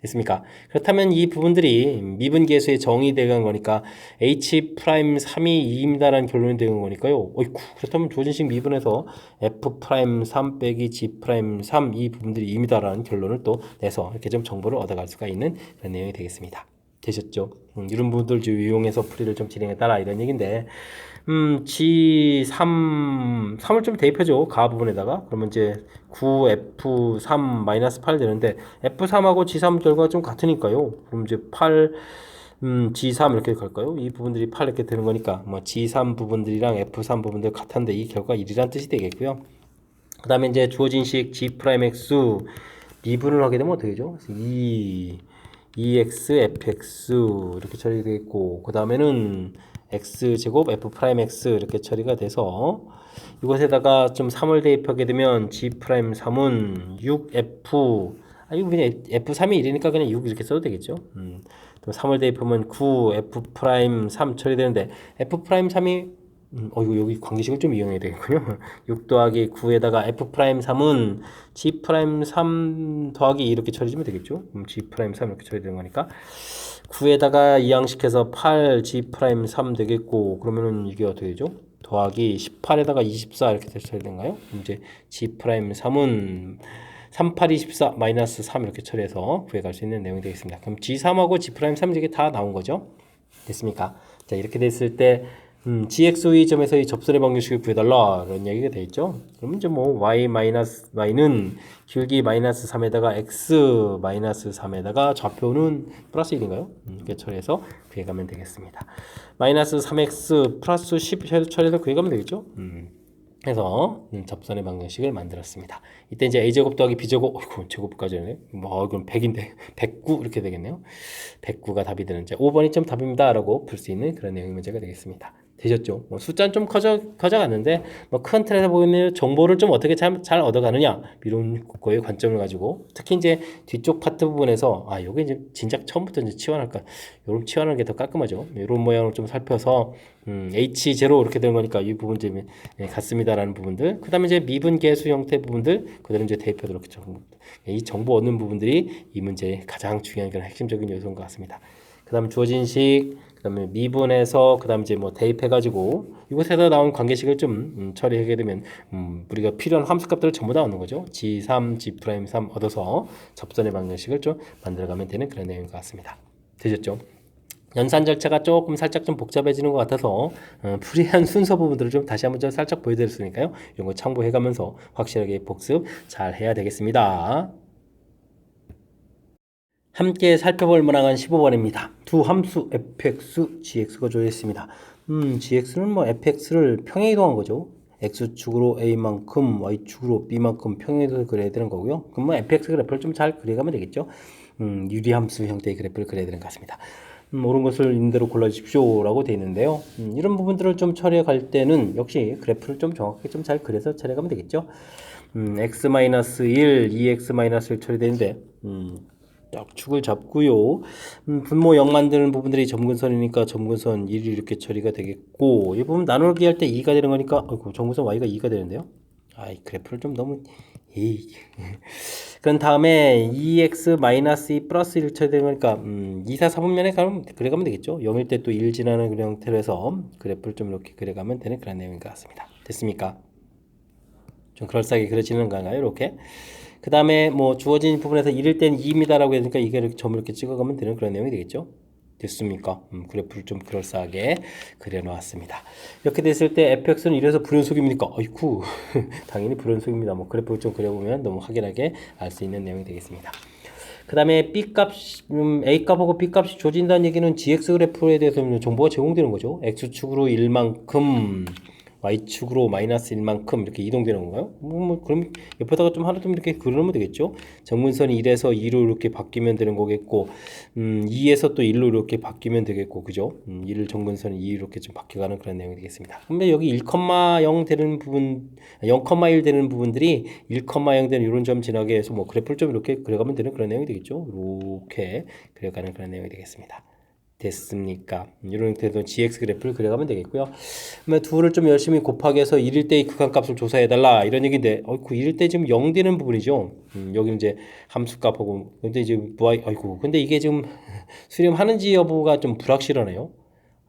됐습니까? 그렇다면 이 부분들이 미분계수의 정의 되는 거니까 H'3이 2입니다라는 결론이 되는 거니까요. 어이쿠, 그렇다면 조진식 미분에서 F'3 빼기 G'3 이 부분들이 2입니다라는 결론을 또 내서 이렇게 좀 정보를 얻어갈 수가 있는 그런 내용이 되겠습니다. 되셨죠? 이런 부분들 좀 이용해서 풀이를 좀 진행해달라 이런 얘기인데 G3을 좀 대입해줘. 가 부분에다가. 그러면 이제 9F3-8 되는데 F3하고 G3 결과가 좀 같으니까요. 그럼 이제 8 G3 이렇게 갈까요? 이 부분들이 8 이렇게 되는 거니까 뭐 G3 부분들이랑 F3 부분들 같은데 이 결과 1이란 뜻이 되겠고요. 그 다음에 이제 주어진 식 G'X 미분을 하게 되면 어떻게 되죠? 2x fx 이렇게 처리되겠고 그 다음에는 x제곱 f'x 이렇게 처리가 돼서 이것에다가 좀 3을 대입하게 되면 g'3은 6f 이거 그냥 f3이 1이니까 그냥 6 이렇게 써도 되겠죠. 또 3을 대입하면 9f'3 처리되는데 f'3이 이거 여기 관계식을 좀 이용해야 되겠군요. 6 더하기 9에다가 f'3은 g'3 더하기 2 이렇게 처리해주면 되겠죠. g'3 이렇게 처리되는 거니까 9에다가 이항식해서 8 g'3 되겠고 그러면은 이게 어떻게 되죠? 더하기 18에다가 24 이렇게 처리된가요? 이제 g'3은 38, 24, 마이너스 3 이렇게 처리해서 구해갈 수 있는 내용이 되겠습니다. 그럼 g3하고 g'3 이게 다 나온 거죠? 됐습니까? 자, 이렇게 됐을 때 GX의 점에서의 접선의 방정식을 구해달라 이런 얘기가 되어 있죠. 그러면 이제 뭐 y는 길기 마이너스 3에다가 x 마이너스 3에다가 좌표는 플러스 1인가요? 이렇게 처리해서 구해가면 되겠습니다. 마이너스 3x 플러스 10 처리해서 구해가면 되겠죠. 해서 접선의 방정식을 만들었습니다. 이때 이제 a제곱 더하기 b제곱, 어이구, 제곱까지 하네. 뭐, 이건 100인데, 109 이렇게 되겠네요. 109가 답이 되는 이제 5번이 좀 답입니다. 라고 풀 수 있는 그런 내용 문제가 되겠습니다. 되셨죠? 뭐 숫자는 좀 커져갔는데, 뭐 큰 틀에서 보이는 정보를 좀 어떻게 잘 얻어가느냐, 이런 거에 관점을 가지고, 특히 이제 뒤쪽 파트 부분에서, 요게 이제 진작 처음부터 이제 치환할까, 요런 치환하는 게 더 깔끔하죠. 이런 모양을 좀 살펴서, H0 이렇게 되는 거니까 이 부분 좀 같습니다라는 부분들. 그 다음에 이제 미분 계수 형태 부분들, 그대로 이제 대입하도록 했죠. 이 정보 얻는 부분들이 이 문제의 가장 중요한 그런 핵심적인 요소인 것 같습니다. 그 다음 주어진 식, 그 다음에 미분해서, 그 다음 이제 뭐 대입해가지고, 이곳에서 나온 관계식을 좀 처리하게 되면, 우리가 필요한 함수값들을 전부 다 얻는 거죠. G3, G'3 얻어서 접선의 방정식을 좀 만들어가면 되는 그런 내용인 것 같습니다. 되셨죠? 연산 절차가 조금 살짝 좀 복잡해지는 것 같아서 프리한 순서 부분들을 좀 다시 한번 좀 살짝 보여드렸으니까요. 이런 거 참고해가면서 확실하게 복습 잘 해야 되겠습니다. 함께 살펴볼 문항은 15번입니다. 두 함수 fx, gx가 주어져 있습니다. gx는 뭐 fx를 평행이동한 거죠. x축으로 a만큼, y축으로 b만큼 평행이동해서 그려야 되는 거고요. 그럼 뭐 fx 그래프를 좀 잘 그려가면 되겠죠. 유리함수 형태의 그래프를 그려야 되는 것 같습니다. 옳은 것을 있는 대로 골라주십시오 라고 되어 있는데요. 이런 부분들을 좀 처리해 갈 때는 역시 그래프를 좀 정확하게 좀 잘 그려서 처리해 가면 되겠죠. x-1, 2x-1 처리되는데 딱 축을 잡고요. 분모 0 만드는 부분들이 점근선이니까 점근선 1이 이렇게 처리가 되겠고 이 부분 나누기 할 때 2가 되는 거니까 점근선 y가 2가 되는데요. 이 그래프를 좀 너무 그런 다음에 2x-2 플러스 1 처리되는 거니까 2, 4, 4분면에 그려가면 되겠죠. 0일 때 또 1 지나는 그런 형태로 해서 그래프를 좀 이렇게 그려가면 되는 그런 내용인 것 같습니다. 됐습니까? 좀 그럴싸하게 그려지는 건가요? 이렇게. 그 다음에 뭐 주어진 부분에서 1일 땐 2입니다라고 했으니까 이게 이렇게 점을 이렇게 찍어가면 되는 그런 내용이 되겠죠. 됐습니까? 그래프를 좀 그럴싸하게 그려놓았습니다. 이렇게 됐을 때 fx는 이래서 불연속입니까? 아이쿠 당연히 불연속입니다. 뭐 그래프를 좀 그려보면 너무 확연하게 알 수 있는 내용이 되겠습니다. 그 다음에 B값, A값하고 B값이 조진다는 얘기는 GX 그래프에 대해서 정보가 제공되는 거죠. X축으로 1만큼 Y축으로 마이너스 1만큼 이렇게 이동되는 건가요? 그럼 옆에다가 좀 하나 좀 이렇게 그려놓으면 되겠죠? 정문선이 1에서 2로 이렇게 바뀌면 되는 거겠고 2에서 또 1로 이렇게 바뀌면 되겠고 그죠? 1 정근선이 2 이렇게 좀 바뀌어가는 그런 내용이 되겠습니다. 근데 여기 1,0 되는 부분 0,1 되는 부분들이 1,0 되는 이런 점 지나게 해서 뭐 그래프를 좀 이렇게 그려가면 되는 그런 내용이 되겠죠? 이렇게 그려가는 그런 내용이 되겠습니다. 됐습니까? 이런 형태로 GX 그래프를 그려가면 되겠고요. 그러면 둘을 좀 열심히 곱하기 해서 1일 때의 극한값을 조사해달라 이런 얘기인데 그 1일 때 지금 0 되는 부분이죠. 여기는 이제 함수값하고 근데 이제 근데 이게 지금 수렴하는지 여부가 좀 불확실하네요.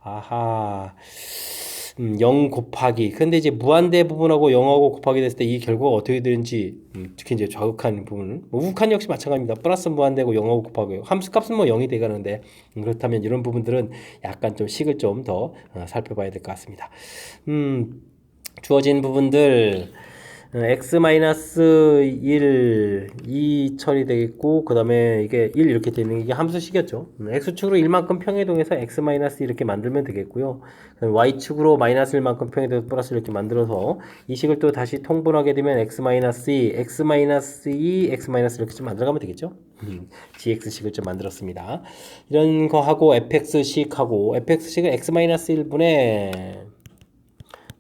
아하 0 곱하기 근데 이제 무한대 부분하고 0하고 곱하기 됐을 때 이 결과가 어떻게 되는지 특히 이제 좌극한 부분은 우극한 역시 마찬가지입니다. 플러스 무한대고 0하고 곱하기 함수값은 뭐 0이 돼가는데 그렇다면 이런 부분들은 약간 좀 식을 좀 더 살펴봐야 될 것 같습니다. 주어진 부분들 x-1 2 처리되겠고 그 다음에 이게 1 이렇게 되는 게 함수식이었죠. x축으로 1만큼 평행이동해서 x- 이렇게 만들면 되겠고요. y축으로 마이너스 1만큼 평행이동해서 플러스 이렇게 만들어서 이 식을 또 다시 통분하게 되면 x-2, x-2, x- 이렇게 좀 만들어가면 되겠죠. gx식을 좀 만들었습니다. 이런 거 하고 fx식하고 fx식은 x-1분의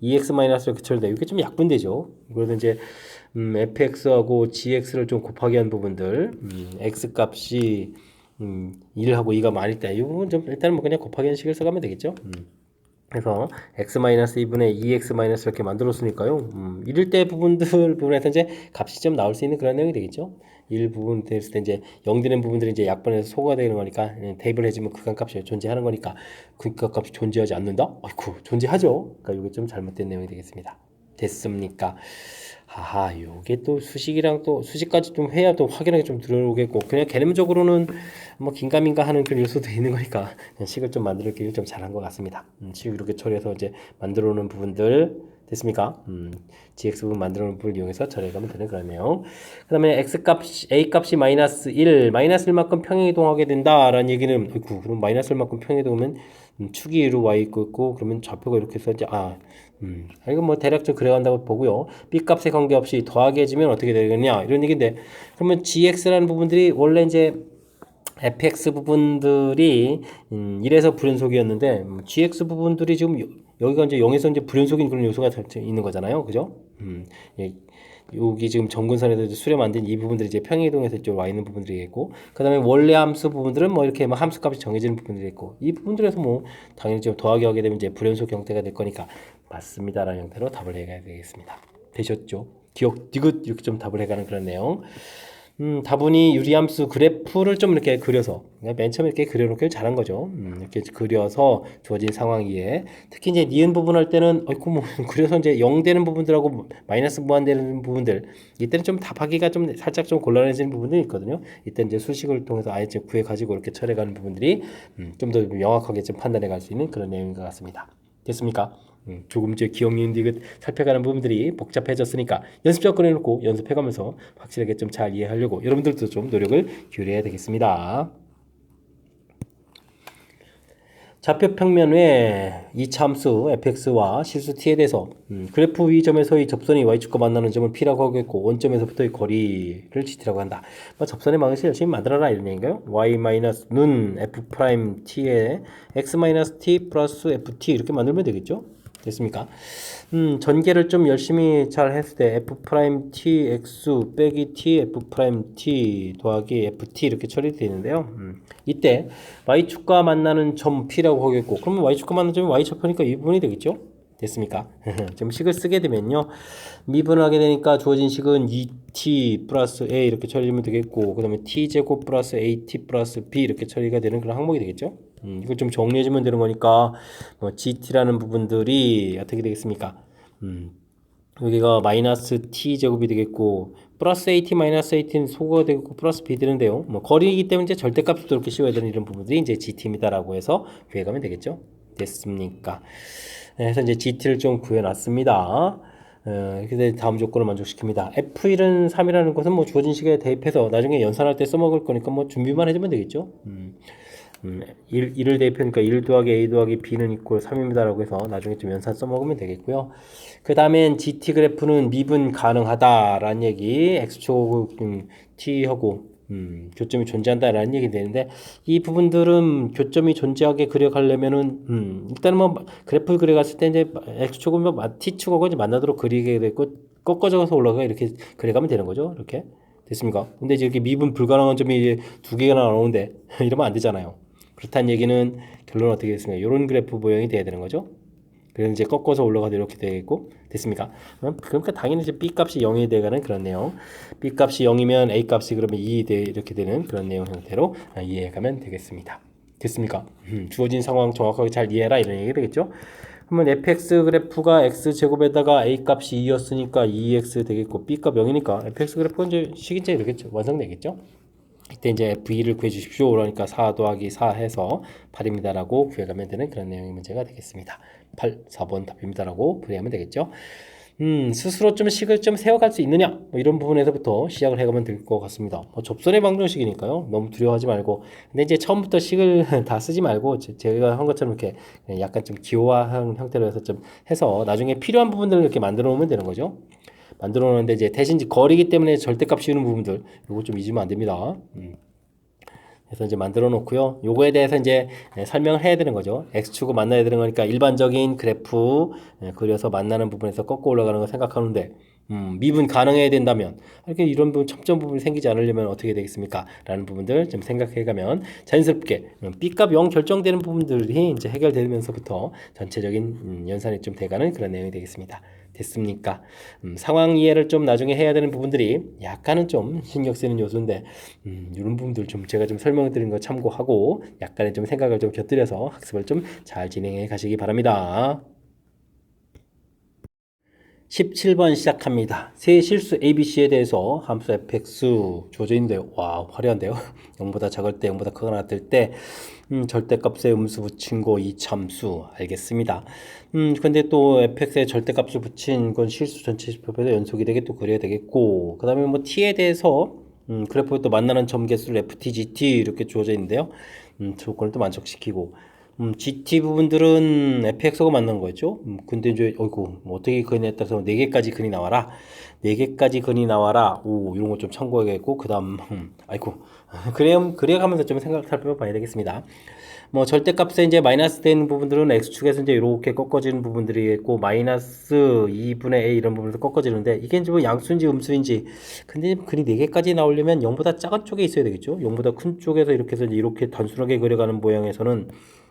2x- 이렇게 이게 좀 약분되죠. 그래서 이제 fx하고 gx를 좀 곱하기 한 부분들 x값이 1하고 2가 많을 때 이 부분 좀 일단은 뭐 그냥 곱하기 한 식을 써가면 되겠죠. 그래서 x-2분의 2x- 이렇게 만들었으니까요. 1일 때 부분에서 이제 값이 좀 나올 수 있는 그런 내용이 되겠죠. 1 부분 됐을 때 이제 0 되는 부분들이 이제 약분해서 소거가 되는 거니까 대입을 해주면 극한값이 존재하는 거니까 극한값이 존재하지 않는다? 아이고 존재하죠. 그러니까 이게 좀 잘못된 내용이 되겠습니다. 됐습니까? 요게 또 수식이랑 또 수식까지 좀 해야 또 확연하게 좀 들어오겠고 그냥 개념적으로는 뭐 긴가민가 하는 그런 요소도 있는 거니까 식을 좀 만들기를 좀 잘한 것 같습니다. 식 이렇게 처리해서 이제 만들어 놓은 부분들 됐습니까? gx 부분 만들어 놓은 부분을 이용해서 처리해가면 되는 그런 내용. 그 다음에 a 값이 마이너스 1만큼 평행이동하게 된다라는 얘기는 그럼 마이너스 1만큼 평행이동하면 축이 y 있고 그러면 좌표가 이렇게 해서 이제 이건 뭐 대략 좀 그래간다고 보고요. b 값에 관계없이 더하기 해주면 어떻게 되겠냐 이런 얘기인데 그러면 gx라는 부분들이 원래 이제 fx 부분들이 1에서 불연속이었는데 gx 부분들이 지금 여기가 이제 0에서 이제 불연속인 그런 요소가 있는 거잖아요. 그죠? 예, 여기 지금 점근선에서 수렴 안 된 이 부분들이 이제 평행이동해서 이쪽 와 있는 부분들이 있고, 그 다음에 원래 함수 부분들은 뭐 이렇게 뭐 함수 값이 정해지는 부분들이 있고, 이 부분들에서 뭐 당연히 좀 더하기 하게 되면 이제 불연속 형태가 될 거니까 맞습니다라는 형태로 답을 해야 되겠습니다. 되셨죠? 기억 디귿 이렇게 좀 답을 해가는 그런 내용. 다분히 유리함수 그래프를 좀 이렇게 그려서 맨 처음에 이렇게 그려놓기를 잘한 거죠. 이렇게 그려서 주어진 상황 이해. 특히 이제 니은 부분 할 때는 어이구 뭐 그려서 이제 0 되는 부분들하고 마이너스 무한되는 부분들 이때는 좀 답하기가 좀 살짝 좀 곤란해지는 부분들이 있거든요. 이때 이제 수식을 통해서 아예 구해 가지고 이렇게 처리해가는 부분들이 좀 더 명확하게 좀 판단해 갈 수 있는 그런 내용인 것 같습니다. 됐습니까? 조금 이제 기억 니은 디귿 살펴가는 부분들이 복잡해졌으니까 연습적 꺼내놓고 연습해가면서 확실하게 좀 잘 이해하려고 여러분들도 좀 노력을 기울여야 되겠습니다. 좌표 평면의 이차 함수 fx와 실수 t에 대해서 그래프 위 점에서의 접선이 y축과 만나는 점을 p라고 하겠고 원점에서부터의 거리를 gt라고 한다. 뭐 접선의 방식을 열심히 만들어라 이런 얘기인가요? y-는 f' t에 x-t 플러스 ft 이렇게 만들면 되겠죠? 됐습니까? 전개를 좀 열심히 잘 했을 때 f' x 빼기 t f' 더하기 ft 이렇게 처리되어 있는데요. 이때 y축과 만나는 점 p라고 하겠고 그러면 y축과 만나는 점이 y좌표니까 이 부분이 되겠죠? 됐습니까? 좀 식을 쓰게 되면요. 미분을 하게 되니까 주어진 식은 2t 플러스 a 이렇게 처리하면 되겠고 그 다음에 t제곱 플러스 at 플러스 b 이렇게 처리가 되는 그런 항목이 되겠죠? 이걸 좀 정리해주면 되는 거니까 뭐 gt라는 부분들이 어떻게 되겠습니까? 여기가 마이너스 t 제곱이 되겠고 플러스 at 마이너스 at는 소거가 되고 플러스 b 되는데요. 뭐 거리이기 때문에 이제 절대값도 이렇게 씌워야 되는 이런 부분들이 이제 gt입니다라고 해서 구해가면 되겠죠. 됐습니까? 네, 그래서 이제 gt를 좀 구해놨습니다. 그래서 다음 조건을 만족시킵니다. f1은 3이라는 것은 뭐 주어진 식에 대입해서 나중에 연산할 때 써먹을 거니까 뭐 준비만 해주면 되겠죠. 1을 대입하니까 1 더하기 a 더하기 b는 이꼴 3입니다라고 해서 나중에 좀 연산 써먹으면 되겠고요. 그 다음엔 GT 그래프는 미분 가능하다라는 얘기, x축 t하고 교점이 존재한다라는 얘기 되는데 이 부분들은 교점이 존재하게 그려가려면은 일단은 뭐 그래프 그려갔을 때 이제 x축은 뭐 t축하고 이제 만나도록 그리게 되고 꺾어져서 올라가 이렇게 그려가면 되는 거죠. 이렇게 됐습니까? 근데 이제 이렇게 미분 불가능한 점이 이제 두 개가 나오는데 이러면 안 되잖아요. 그렇다는 얘기는 결론은 어떻게 됐습니까? 이런 그래프 모양이 돼야 되는 거죠. 그래서 이제 꺾어서 올라가도 이렇게 되겠고 됐습니까? 그러니까 당연히 이제 b 값이 0이 돼가는 그런 내용. b 값이 0이면 a 값이 그러면 2 이렇게 되는 그런 내용 형태로 이해가면 되겠습니다. 됐습니까? 주어진 상황 정확하게 잘 이해해라 이런 얘기 되겠죠? 그러면 fx 그래프가 x제곱에다가 a 값이 2였으니까 2x 되겠고 b 값 0이니까 fx 그래프가 이제 식이제 이렇게 완성되겠죠? 이때 이제 v2를 구해 주십시오. 그러니까 4 더하기 4 해서 8입니다라고 구해가면 되는 그런 내용의 문제가 되겠습니다. 8, 4번 답입니다라고 구해하면 되겠죠. 스스로 좀 식을 좀 세워갈 수 있느냐 뭐 이런 부분에서부터 시작을 해가면 될 것 같습니다. 뭐 접선의 방정식이니까요. 너무 두려워하지 말고 근데 이제 처음부터 식을 다 쓰지 말고 제가 한 것처럼 이렇게 약간 좀 기호화한 형태로 해서 좀 해서 나중에 필요한 부분들을 이렇게 만들어 놓으면 되는 거죠. 만들어 놓는데 이제 대신 거리기 때문에 절대값 씌우는 부분들 요거 좀 잊으면 안 됩니다. 그래서 이제 만들어 놓고요. 요거에 대해서 이제 설명을 해야 되는 거죠. x축을 만나야 되는 거니까 일반적인 그래프 그려서 만나는 부분에서 꺾고 올라가는 거 생각하는데 미분 가능해야 된다면 이렇게 이런 부분 첨점 부분이 생기지 않으려면 어떻게 되겠습니까? 라는 부분들 좀 생각해 가면 자연스럽게 b값 0 결정되는 부분들이 이제 해결되면서부터 전체적인 연산이 좀 돼가는 그런 내용이 되겠습니다. 됐습니까? 상황 이해를 좀 나중에 해야 되는 부분들이 약간은 좀 신경 쓰이는 요소인데 이런 부분들 좀 제가 좀 설명을 드린 거 참고하고 약간의 좀 생각을 좀 곁들여서 학습을 좀 잘 진행해 가시기 바랍니다. 17번 시작합니다. 세 실수 ABC에 대해서 함수 fx 조조인데요. 와 화려한데요. 0보다 작을 때 0보다 크거나 같을 때 절대값에 음수 붙인 거 이참수 알겠습니다. 근데 또 fx에 절대값을 붙인 건 실수 전체 지표에서 연속이 되게 또 그려야 되겠고 그 다음에 뭐 t에 대해서 그래프에 또 만나는 점 개수를 ft, gt 이렇게 주어져 있는데요. 조건을 또 만족시키고 GT 부분들은 fx가 맞는 거죠. 근데 이제 어이구 뭐 어떻게 그리냐에 따라서 4개까지 근이 나와라. 4개까지 근이 나와라. 오, 이런 거 좀 참고해야겠고 그다음 아이고 그래 가면서 좀 살펴봐야 되겠습니다. 뭐 절대값에 이제 마이너스 되는 부분들은 x축에서 이제 이렇게 꺾어지는 부분들이 있고 마이너스 2분의 a 이런 부분에서 꺾어지는데 이게 이제 뭐 양수인지 음수인지 근데 근이 4개까지 나오려면 0보다 작은 쪽에 있어야 되겠죠. 0보다 큰 쪽에서 이렇게 해서 이렇게 단순하게 그려가는 모양에서는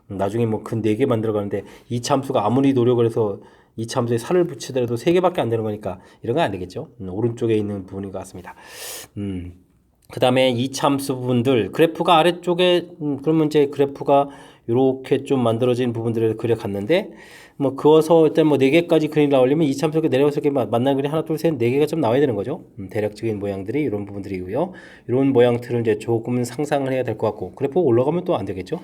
나중에 뭐 근 4개 만들어 가는데 이차함수가 아무리 노력을 해서 이차함수에 살을 붙이더라도 3개밖에 안 되는 거니까 이런 건 안 되겠죠. 오른쪽에 있는 부분인 것 같습니다. 그 다음에 이차함수 부분들 그래프가 아래쪽에 그러면 이제 그래프가 이렇게 좀 만들어진 부분들을 그려갔는데 뭐 그어서 일단 뭐 4개까지 그림 나오려면 이차함수가 내려와서 이렇게 만난 그림 하나 둘 셋 4개가 좀 나와야 되는 거죠. 대략적인 모양들이 이런 부분들이고요. 이런 모양들을 이제 조금 상상을 해야 될 것 같고 그래프 올라가면 또 안 되겠죠.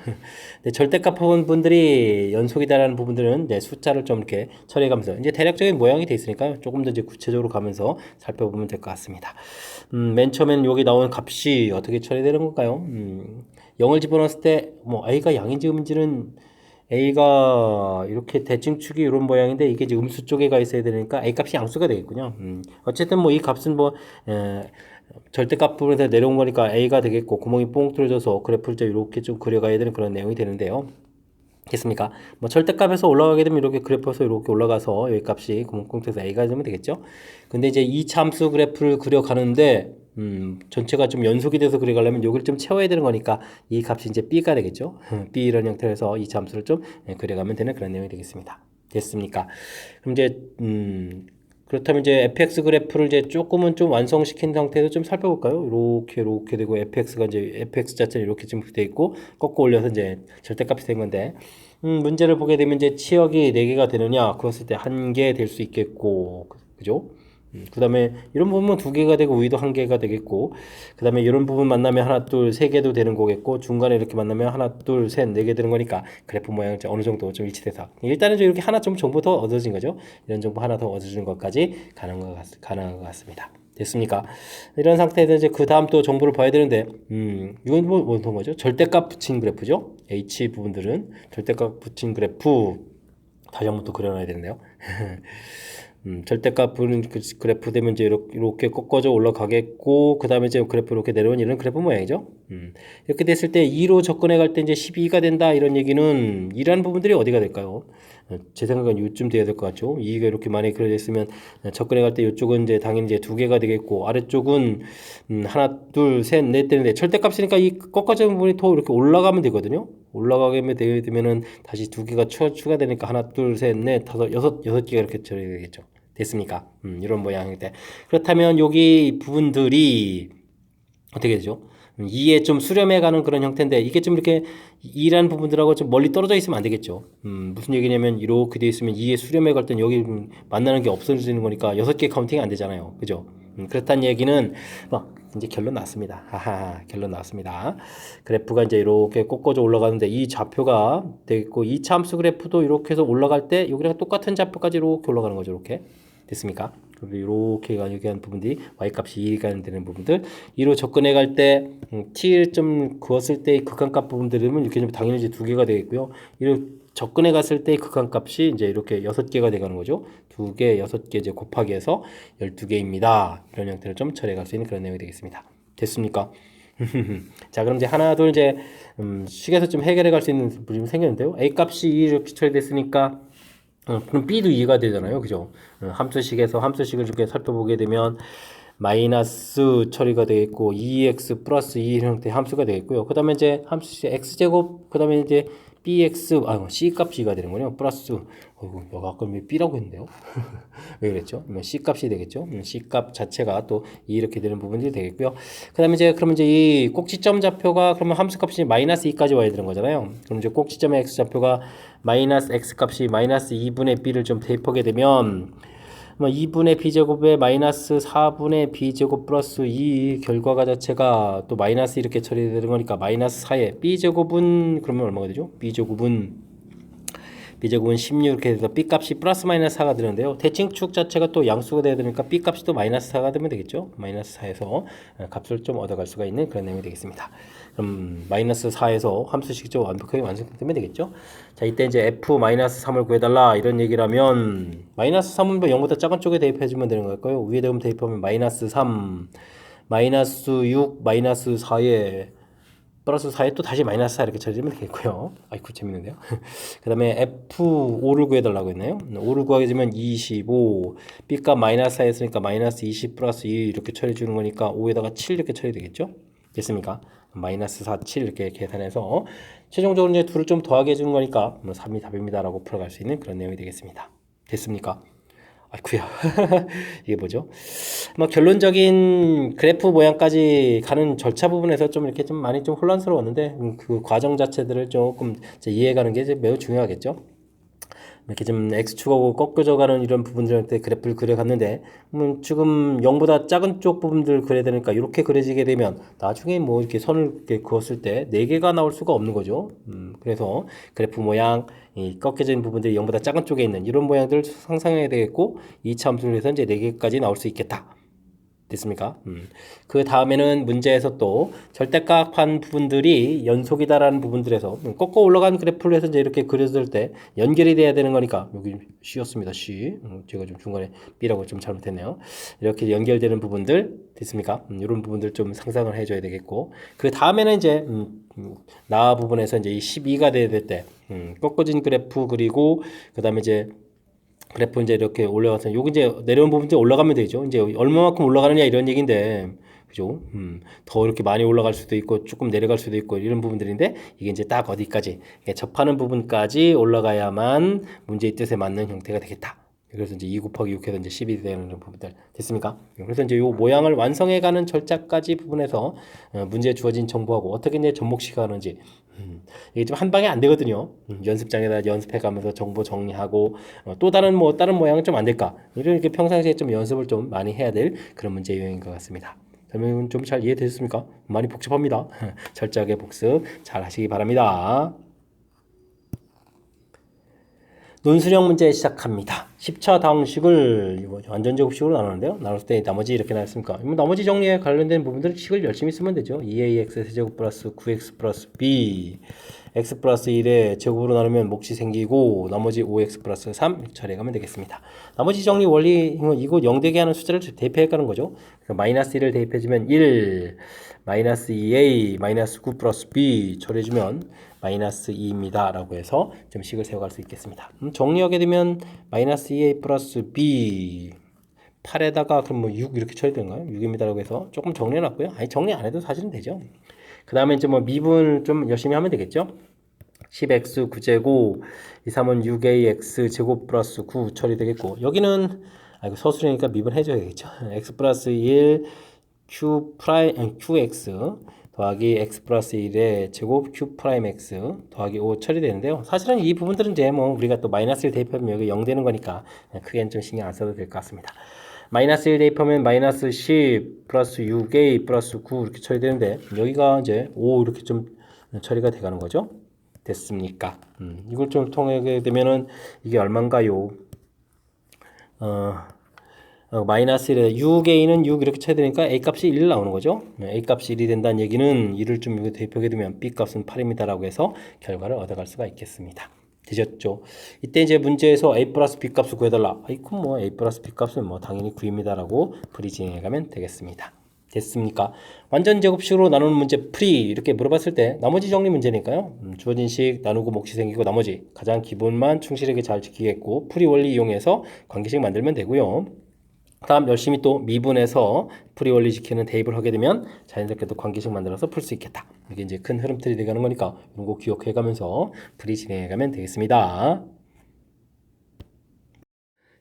절대값 부분들이 연속이다라는 부분들은 이제 숫자를 좀 이렇게 처리해가면서 이제 대략적인 모양이 돼 있으니까 조금 더 이제 구체적으로 가면서 살펴보면 될 것 같습니다. 맨 처음엔 여기 나온 값이 어떻게 처리되는 건가요? 0을 집어넣었을 때 뭐 a가 양인지 음인지는 a가 이렇게 대칭축이 이런 모양인데 이게 이제 음수 쪽에 가 있어야 되니까 a 값이 양수가 되겠군요. 어쨌든 뭐 이 값은 뭐 절대값 부분에서 내려온 거니까 a가 되겠고 구멍이 뽕 뚫어져서 그래프를 이렇게 좀 그려가야 되는 그런 내용이 되는데요. 됐습니까? 뭐 절대값에서 올라가게 되면 이렇게 그래프에서 이렇게 올라가서 여기 값이 구멍통에서 a가 되면 되겠죠. 근데 이제 이 참수 그래프를 그려가는데 전체가 좀 연속이 돼서 그려가려면 여기를 좀 채워야 되는 거니까 이 값이 이제 b가 되겠죠. b 이런 형태로 해서 이 참수를 좀 그려가면 되는 그런 내용이 되겠습니다. 됐습니까? 그럼 이제 그렇다면 이제 fx 그래프를 이제 조금은 좀 완성시킨 상태에서 좀 살펴볼까요? 이렇게 되고 fx가 이제 fx 자체는 이렇게 좀 돼 있고 꺾어 올려서 이제 절대값이 된 건데 문제를 보게 되면 이제 치역이 4개가 되느냐 그랬을 때 1개 될 수 있겠고 그죠? 그 다음에 이런 부분은 2개가 되고 위도 1개가 되겠고 그 다음에 이런 부분 만나면 하나 둘 3개도 되는 거겠고 중간에 이렇게 만나면 하나 둘 셋 4개 되는 거니까 그래프 모양이 어느 정도 좀 일치돼서 일단은 좀 이렇게 하나 좀 정보 더 얻어진 거죠. 이런 정보 하나 더 얻어주는 것까지 가능한 것 같습니다. 됐습니까? 이런 상태에서 이제 그 다음 또 정보를 봐야 되는데 이건 뭐 어떤 거죠? 절대값 붙인 그래프죠. H 부분들은 절대값 붙인 그래프 다시 한번 또 그려놔야 되는데요. 절대값 부는 그래프 되면 이제 이렇게 꺾어져 올라가겠고 그 다음에 이제 그래프 이렇게 내려온 이런 그래프 모양이죠. 이렇게 됐을 때 2로 접근해 갈 때 이제 12가 된다 이런 얘기는 이라는 부분들이 어디가 될까요? 제 생각은 요쯤 돼야 될 것 같죠. 2가 이렇게 많이 그려져 있으면 접근해 갈 때 이쪽은 이제 당연히 이제 2개가 되겠고 아래쪽은 하나 둘 셋 넷 되는데 절대값이니까 이 꺾어지는 부분이 더 이렇게 올라가면 되거든요. 올라가게 되면은 다시 2개가 추가되니까 하나 둘 셋 넷 다섯 여섯 개가 이렇게 처리되겠죠. 됐습니까? 이런 모양일 때 그렇다면 여기 부분들이 어떻게 되죠? 2에 좀 수렴해 가는 그런 형태인데 이게 좀 이렇게 2라는 부분들하고 좀 멀리 떨어져 있으면 안 되겠죠. 무슨 얘기냐면 이렇게 돼 있으면 2에 수렴해 갈 땐 여기 만나는 게 없어지는 거니까 6개 카운팅이 안 되잖아요. 그죠? 그렇다는 얘기는 이제 결론 났습니다. 하하, 결론 나왔습니다. 그래프가 이제 이렇게 꺾어져 올라가는데 이 좌표가 되겠고 이 참수 그래프도 이렇게 해서 올라갈 때 여기랑 똑같은 좌표까지 이렇게 올라가는 거죠. 이렇게. 됐습니까? 이렇게 얘기한 부분들이 y값이 2가 되는 부분들 2로 접근해 갈 때 t를 좀 그었을 때 극한값 부분들은 이렇게 좀 당연히 이제 2개가 되겠고요. 이로 접근해 갔을 때 극한값이 이제 이렇게 6개가 되가는 거죠. 2개, 6개 이제 곱하기 해서 12개입니다. 이런 형태를 좀 처리해 갈 수 있는 그런 내용이 되겠습니다. 됐습니까? 자, 그럼 이제 하나 둘 이제 식에서 좀 해결해 갈 수 있는 부분이 생겼는데요. a 값이 2 이렇게 처리됐으니까 그럼 b도 2가 되잖아요. 그죠? 함수식에서 함수식을 이렇게 살펴보게 되면 마이너스 처리가 되겠고 2x 플러스 2 형태의 함수가 되겠고요. 그 다음에 이제 함수식 x제곱 그 다음에 이제 bx c 값이 2가 되는군요. 플러스 아까 왜 b라고 했는데요? 왜 그랬죠? c 값이 되겠죠. c 값 자체가 또 이렇게 되는 부분이 되겠고요. 그 다음에 이제 그러면 이제 이 꼭지점 좌표가 그러면 함수 값이 마이너스 2까지 와야 되는 거잖아요. 그럼 이제 꼭지점의 x 좌표가 마이너스 x 값이 마이너스 2분의 b를 좀 대입하게 되면 2분의 b제곱에 마이너스 4분의 b제곱 플러스 2 결과가 자체가 또 마이너스 이렇게 처리되는 거니까 마이너스 4에 b제곱은 그러면 얼마가 되죠? b제곱은 b제곱은 16 이렇게 돼서 b값이 플러스 마이너스 4가 되는데요. 대칭축 자체가 또 양수가 돼야 되니까 b값이 또 마이너스 4가 되면 되겠죠. 마이너스 4에서 값을 좀 얻어갈 수가 있는 그런 내용이 되겠습니다. 그럼 마이너스 4에서 함수식조 완벽하게 완성되면 되겠죠. 자, 이때 이제 f-3을 구해달라 이런 얘기라면 마이너스 3은 0보다 작은 쪽에 대입해주면 되는 걸까요? 위에 대면 대입하면 마이너스 3, 마이너스 6, 마이너스 4에 플러스 4에 또 다시 마이너스 4 이렇게 처리되면 되겠고요. 아이고 재밌는데요. 그 다음에 F5를 구해달라고 했나요? 5를 구하게 되면 25, B값 마이너스 4 했으니까 마이너스 20 플러스 2 이렇게 처리해 주는 거니까 5에다가 7 이렇게 처리 되겠죠? 됐습니까? 마이너스 4, 7 이렇게 계산해서 최종적으로 이제 2를 좀 더하게 해주는 거니까 3이 답입니다 라고 풀어갈 수 있는 그런 내용이 되겠습니다. 됐습니까? 아이쿠야 이게 뭐죠? 막 결론적인 그래프 모양까지 가는 절차 부분에서 좀 이렇게 좀 많이 좀 혼란스러웠는데 그 과정 자체들을 조금 이해가는 게 매우 중요하겠죠. 이렇게 좀 x축하고 꺾여져 가는 이런 부분들한테 그래프를 그려갔는데 지금 0보다 작은 쪽 부분들 그려야 되니까 이렇게 그려지게 되면 나중에 뭐 이렇게 선을 이렇게 그었을 때 4개가 나올 수가 없는 거죠. 그래서 그래프 모양 이 꺾여진 부분들이 0보다 작은 쪽에 있는 이런 모양들을 상상해야 되겠고 이 함수를 해서 이제 4개까지 나올 수 있겠다. 됐습니까? 그 다음에는 문제에서 또 절대값한 부분들이 연속이다라는 부분들에서 꺾어 올라간 그래프를 해서 이제 이렇게 그렸을 때 연결이 돼야 되는 거니까 여기 C였습니다. C. 제가 좀 중간에 B라고 좀 잘못했네요. 이렇게 연결되는 부분들 됐습니까? 이런 부분들 좀 상상을 해줘야 되겠고 그 다음에는 이제 나 부분에서 이제 이 12가 돼야 될 때 꺾어진 그래프 그리고 그 다음에 이제 그래프 이제 이렇게 올라가서 여기 이제 내려온 부분 이제 올라가면 되죠. 이제 얼마만큼 올라가느냐 이런 얘기인데, 그죠? 더 이렇게 많이 올라갈 수도 있고 조금 내려갈 수도 있고 이런 부분들인데 이게 이제 딱 어디까지 접하는 부분까지 올라가야만 문제의 뜻에 맞는 형태가 되겠다. 그래서 이제 2 곱하기 6 해서 이제 10이 되는 부분들 됐습니까? 그래서 이제 이 모양을 완성해가는 절차까지 부분에서 문제에 주어진 정보하고 어떻게 이제 접목시켜 가는지 이게 좀 한 방에 안 되거든요. 연습장에다 연습해가면서 정보 정리하고 또 다른 모양은 좀 안 될까? 이렇게 평상시에 좀 연습을 좀 많이 해야 될 그런 문제 유형인 것 같습니다. 설명은 좀 잘 이해되셨습니까? 많이 복잡합니다. 철저하게 복습 잘 하시기 바랍니다. 논술형 문제 시작합니다. 10차 방식을 완전제곱식으로 나누는데요. 나눌 때 나머지 이렇게 나눴습니까? 나머지 정리에 관련된 부분들 식을 열심히 쓰면 되죠. 2ax 세제곱 플러스 9x 플러스 b x 플러스 1에 제곱으로 나누면 몫이 생기고 나머지 5x 플러스 3 처리해가면 되겠습니다. 나머지 정리 원리 이거 0되게 하는 숫자를 대입해가는 거죠. 마이너스 1을 대입해주면 1 마이너스 2a 마이너스 9 플러스 b 처리해주면 마이너스 2입니다 라고 해서 좀 식을 세워갈 수 있겠습니다. 정리하게 되면 마이너스 2a 플러스 b 8에다가 그럼 뭐 6 이렇게 쳐야 되는가요? 6입니다 라고 해서 조금 정리해놨고요. 아니 정리 안 해도 사실은 되죠. 그 다음에 이제 뭐 미분 좀 열심히 하면 되겠죠. 10x 9제곱 2, 3은 6ax 제곱 플러스 9 처리되겠고 여기는 이거 서술이니까 미분 해줘야겠죠. x 플러스 1 qx 더하기 x 플러스 1의 제곱 q 프라임 x 더하기 5 처리되는데요. 사실은 이 부분들은 이제 뭐 우리가 또 마이너스를 대입하면 여기 0 되는 거니까 크게는 좀 신경 안 써도 될 것 같습니다. 마이너스 1 대입하면 마이너스 10 플러스 6a 플러스 9 이렇게 처리되는데 여기가 이제 5 이렇게 좀 처리가 돼가는 거죠. 됐습니까? 이걸 좀 통하게 되면은 이게 얼마인가요? 마이너스 1에 6a는 6 이렇게 쳐야 되니까 a 값이 1 나오는 거죠. a 값이 1이 된다는 얘기는 1을 좀 대입하게 되면 b 값은 8입니다 라고 해서 결과를 얻어갈 수가 있겠습니다. 되셨죠? 이때 이제 문제에서 a 플러스 b 값을 구해달라. 그럼 뭐 a 플러스 b 값은 뭐 당연히 9입니다 라고 풀이 진행해가면 되겠습니다. 됐습니까? 완전 제곱식으로 나누는 문제 풀이 이렇게 물어봤을 때 나머지 정리 문제니까요. 주어진 식 나누고 몫이 생기고 나머지 가장 기본만 충실하게 잘 지키겠고 풀이 원리 이용해서 관계식 만들면 되고요. 다음 열심히 또 미분해서 풀이 원리 지키는 대입을 하게 되면 자연스럽게 또 관계식 만들어서 풀 수 있겠다. 이게 이제 큰 흐름틀이 돼가는 거니까 이런 거 기억해가면서 풀이 진행해가면 되겠습니다.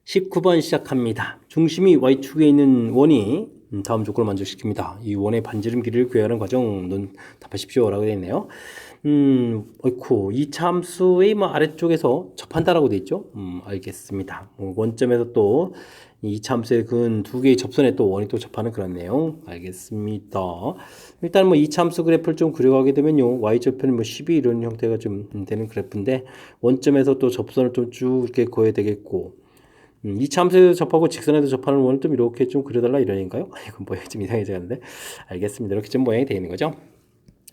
19번 시작합니다. 중심이 y축에 있는 원이 다음 조건을 만족시킵니다. 이 원의 반지름 길이를 구해가는 과정 답하십시오 라고 되어 있네요. 어이쿠, 이 참수의 아래쪽에서 접한다라고 되어 있죠. 알겠습니다. 원점에서 또 이 이차함수의 근 두 개의 접선에 또 원이 또 접하는 그런 내용. 알겠습니다. 일단 뭐 이차함수 그래프를 좀 그려가게 되면요. y좌표는 뭐 12 이런 형태가 좀 되는 그래프인데 원점에서 또 접선을 좀 쭉 이렇게 그어야 되겠고 이차함수에도 접하고 직선에도 접하는 원을 좀 이렇게 좀 그려달라 이런 얘기인가요? 이건 모양이 좀 이상해졌는데 알겠습니다. 이렇게 좀 모양이 되어 있는 거죠.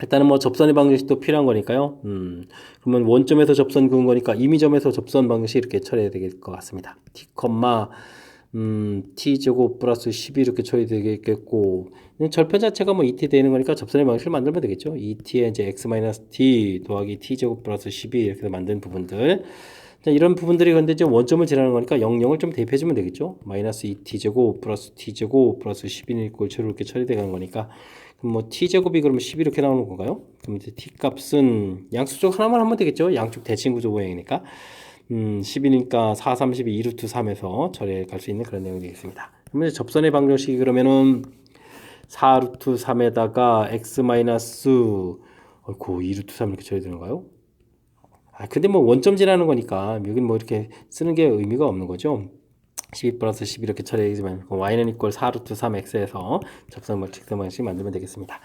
일단은 뭐 접선의 방정식도 필요한 거니까요. 그러면 원점에서 접선 그은 거니까 임의점에서 접선 방정식 이렇게 처리해야 될 것 같습니다. t, t제곱 플러스 12 이렇게 처리되겠고 절편 자체가 뭐 2t 되는 거니까 접선의 방식을 만들면 되겠죠. 2t에 이제 x-t 더하기 t제곱 플러스 12 이렇게 만든 부분들. 자, 이런 부분들이 근데 이제 원점을 지나는 거니까 0,0을 좀 대입해 주면 되겠죠. 마이너스 2t제곱 플러스 t제곱 플러스 12는 골체로 이렇게 처리돼 가는 거니까 그럼 뭐 t제곱이 그러면 10 이렇게 나오는 건가요? 그럼 이제 t 값은 양수적 하나만 하면 되겠죠. 양쪽 대칭 구조 모양이니까 10이니까 4, 32, 2루트 3에서 처리해 갈 수 있는 그런 내용이 되겠습니다. 그러면 이제 접선의 방정식이 그러면은 4루트 3에다가 x 마이너스 어이구 2루트 3 이렇게 처리되는가요? 근데 뭐 원점 지나는 거니까 여긴 뭐 이렇게 쓰는 게 의미가 없는 거죠. 12 플러스 10 이렇게 처리되지만 y는 이퀄 4루트 3x에서 접선 직선 방식 만들면 되겠습니다.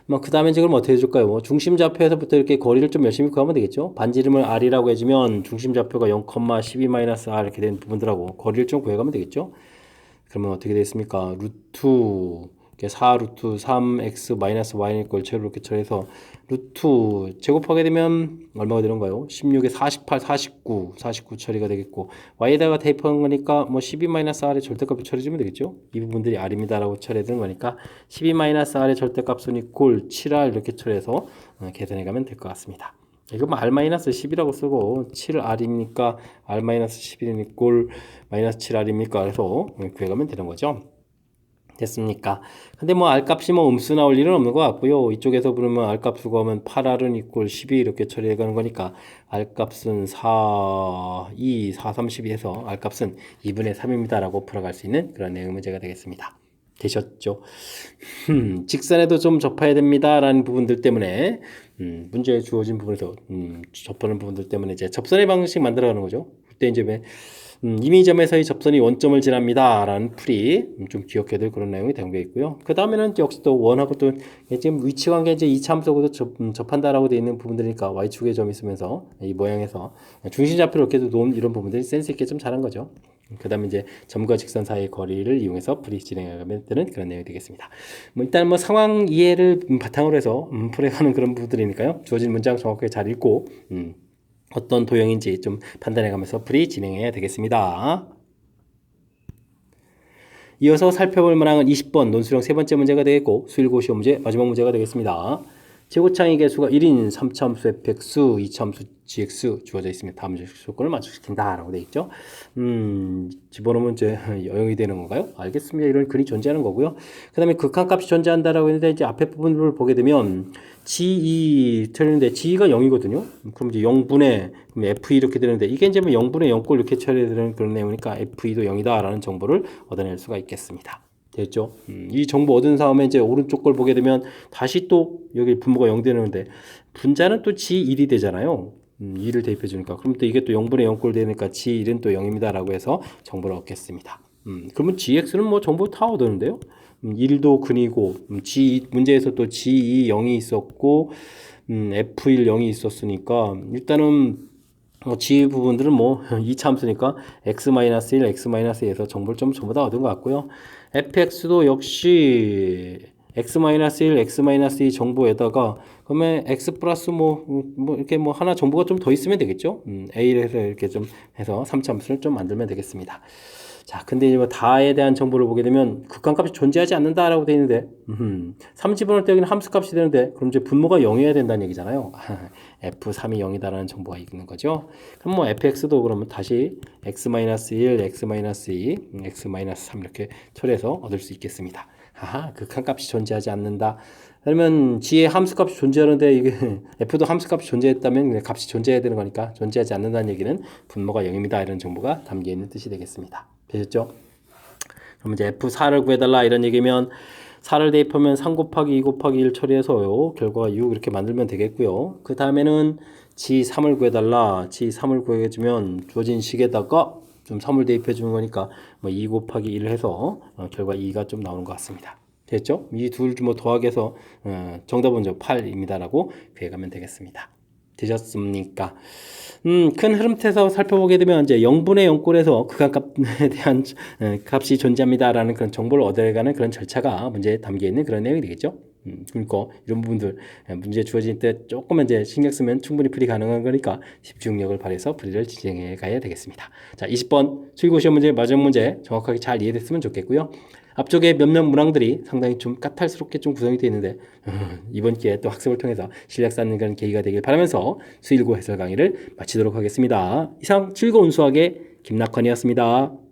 뭐 그 다음에 지금 어떻게 해줄까요? 뭐 중심 좌표에서부터 이렇게 거리를 좀 열심히 구하면 되겠죠. 반지름을 r이라고 해주면 중심 좌표가 0,12-r 이렇게 되는 부분들하고 거리를 좀 구해가면 되겠죠. 그러면 어떻게 되겠습니까? 루트 4 루트 3x 마이너스 y는 이퀄 제로 이렇게 처리해서 루트 제곱하게 되면 얼마가 되는가요? 16에 48, 49 처리가 되겠고 y에다가 대입한 거니까 뭐 12 마이너스 r의 절대값을 처리해주면 되겠죠? 이 부분들이 r입니다라고 처리해주는 거니까 12 마이너스 r의 절대값은 이퀄 7r 이렇게 처리해서 계산해가면 될 것 같습니다. 이거 뭐 r-10이라고 쓰고 7r이니까 r-11은 이꼴 마이너스 7r입니까? 그래서 구해가면 되는 거죠. 됐습니까? 근데 뭐 r값이 뭐 음수 나올 일은 없는 것 같고요. 이쪽에서 부르면 r값 구하면 8r은 이꼴 12 이렇게 처리해 가는 거니까 r값은 4, 2, 4, 32에서 r값은 2분의 3입니다. 라고 풀어갈 수 있는 그런 내용 문제가 되겠습니다. 되셨죠? 직선에도 좀 접해야 됩니다. 라는 부분들 때문에 문제에 주어진 부분에서 접하는 부분들 때문에 이제 접선의 방식 만들어가는 거죠. 그때 이제 왜 임의점에서의 접선이 원점을 지납니다. 라는 풀이 좀 기억해야 될 그런 내용이 담겨 있고요. 그 다음에는 역시 또 원하고 또 지금 위치 관계 이제 이차함수하고도 접한다라고 되어 있는 부분들이니까 y축에 점이 있으면서 이 모양에서 중심 좌표를 이렇게 놓은 이런 부분들이 센스 있게 좀 잘한 거죠. 그 다음에 이제 점과 직선 사이의 거리를 이용해서 풀이 진행하면 되는 그런 내용이 되겠습니다. 뭐 일단 뭐 상황 이해를 바탕으로 해서 풀어가는 그런 부분들이니까요. 주어진 문장 정확하게 잘 읽고 어떤 도형인지 좀 판단해가면서 풀이 진행해야 되겠습니다. 이어서 살펴볼 문항은 20번 논술형 세 번째 문제가 되겠고 수일고시험 문제 마지막 문제가 되겠습니다. 제곱창의 개수가 1인 3차함수 fx, 2차함수 gx 주어져 있으면 다음 조건을 만족시킨다 라고 되어 있죠. 집어넣으면 이제 영이 되는 건가요? 알겠습니다. 이런 글이 존재하는 거고요. 그 다음에 극한값이 존재한다라고 했는데 이제 앞에 부분을 보게 되면 g2 틀리는데 g가 0이거든요. 그럼 이제 0분의 f2 이렇게 되는데 이게 이제 뭐 0분의 0꼴 이렇게 처리되는 그런 내용이니까 f2도 0이다 라는 정보를 얻어낼 수가 있겠습니다. 됐죠? 이 정보 얻은 다음에 이제 오른쪽 걸 보게 되면 다시 또 여기 분모가 0 되는데 분자는 또 g1이 되잖아요. 2를 대입해 주니까 그럼 또 이게 또 0분의 0꼴 되니까 g1은 또 0입니다 라고 해서 정보를 얻겠습니다. 그러면 gx는 뭐 정보 다 얻었는데요. 1도 근이고 문제에서 또 g2 0이 있었고 f1 0이 있었으니까 일단은 G 부분들은 뭐 이차함수니까 x-1, x-2에서 정보를 좀 전부 다 얻은 것 같고요. fx도 역시 x-1, x-2 정보에다가 그러면 x 플러스 뭐 이렇게 뭐 하나 정보가 좀 더 있으면 되겠죠. a에서 이렇게 좀 해서 3차함수를 좀 만들면 되겠습니다. 자, 근데 이제 뭐 다에 대한 정보를 보게 되면 극한값이 존재하지 않는다라고 되어 있는데 3집어넣을 때 여기는 함수값이 되는데 그럼 이제 분모가 0이어야 된다는 얘기잖아요. f3이 0이다라는 정보가 있는 거죠. 그럼 뭐 fx도 그러면 다시 x-1, x-2, x-3 이렇게 처리해서 얻을 수 있겠습니다. 극한값이 존재하지 않는다. 그러면 g의 함수값이 존재하는데 이게 f도 함수값이 존재했다면 값이 존재해야 되는 거니까 존재하지 않는다는 얘기는 분모가 0입니다. 이런 정보가 담겨 있는 뜻이 되겠습니다. 되셨죠? 그럼 이제 F4를 구해달라 이런 얘기면 4를 대입하면 3 곱하기 2 곱하기 1 처리해서요. 결과가 6 이렇게 만들면 되겠고요. 그 다음에는 G3을 구해달라. G3을 구해주면 주어진 식에다가 좀 선물 대입해 주는 거니까 뭐 2 곱하기 1을 해서 결과 2가 좀 나오는 것 같습니다. 됐죠? 이 둘 뭐 더하기해서 정답은 8입니다라고 구해가면 되겠습니다. 되셨습니까? 큰 흐름에서 살펴보게 되면 이제 0분의 0꼴에서 극한값에 대한 값이 존재합니다라는 그런 정보를 얻어가는 그런 절차가 문제에 담겨 있는 그런 내용이 되겠죠. 그러니까 이런 부분들 문제 주어질 때 조금 이제 신경 쓰면 충분히 풀이 가능한 거니까 집중력을 발휘해서 풀이를 진행해 가야 되겠습니다. 자, 20번 수기고시험 문제 마지막 문제 정확하게 잘 이해됐으면 좋겠고요. 앞쪽에 몇몇 문항들이 상당히 좀 까탈스럽게 좀 구성이 되어 있는데 이번 기회에 또 학습을 통해서 실력 쌓는 그런 계기가 되길 바라면서 수일고 해설 강의를 마치도록 하겠습니다. 이상 즐거운 수학의 김낙헌이었습니다.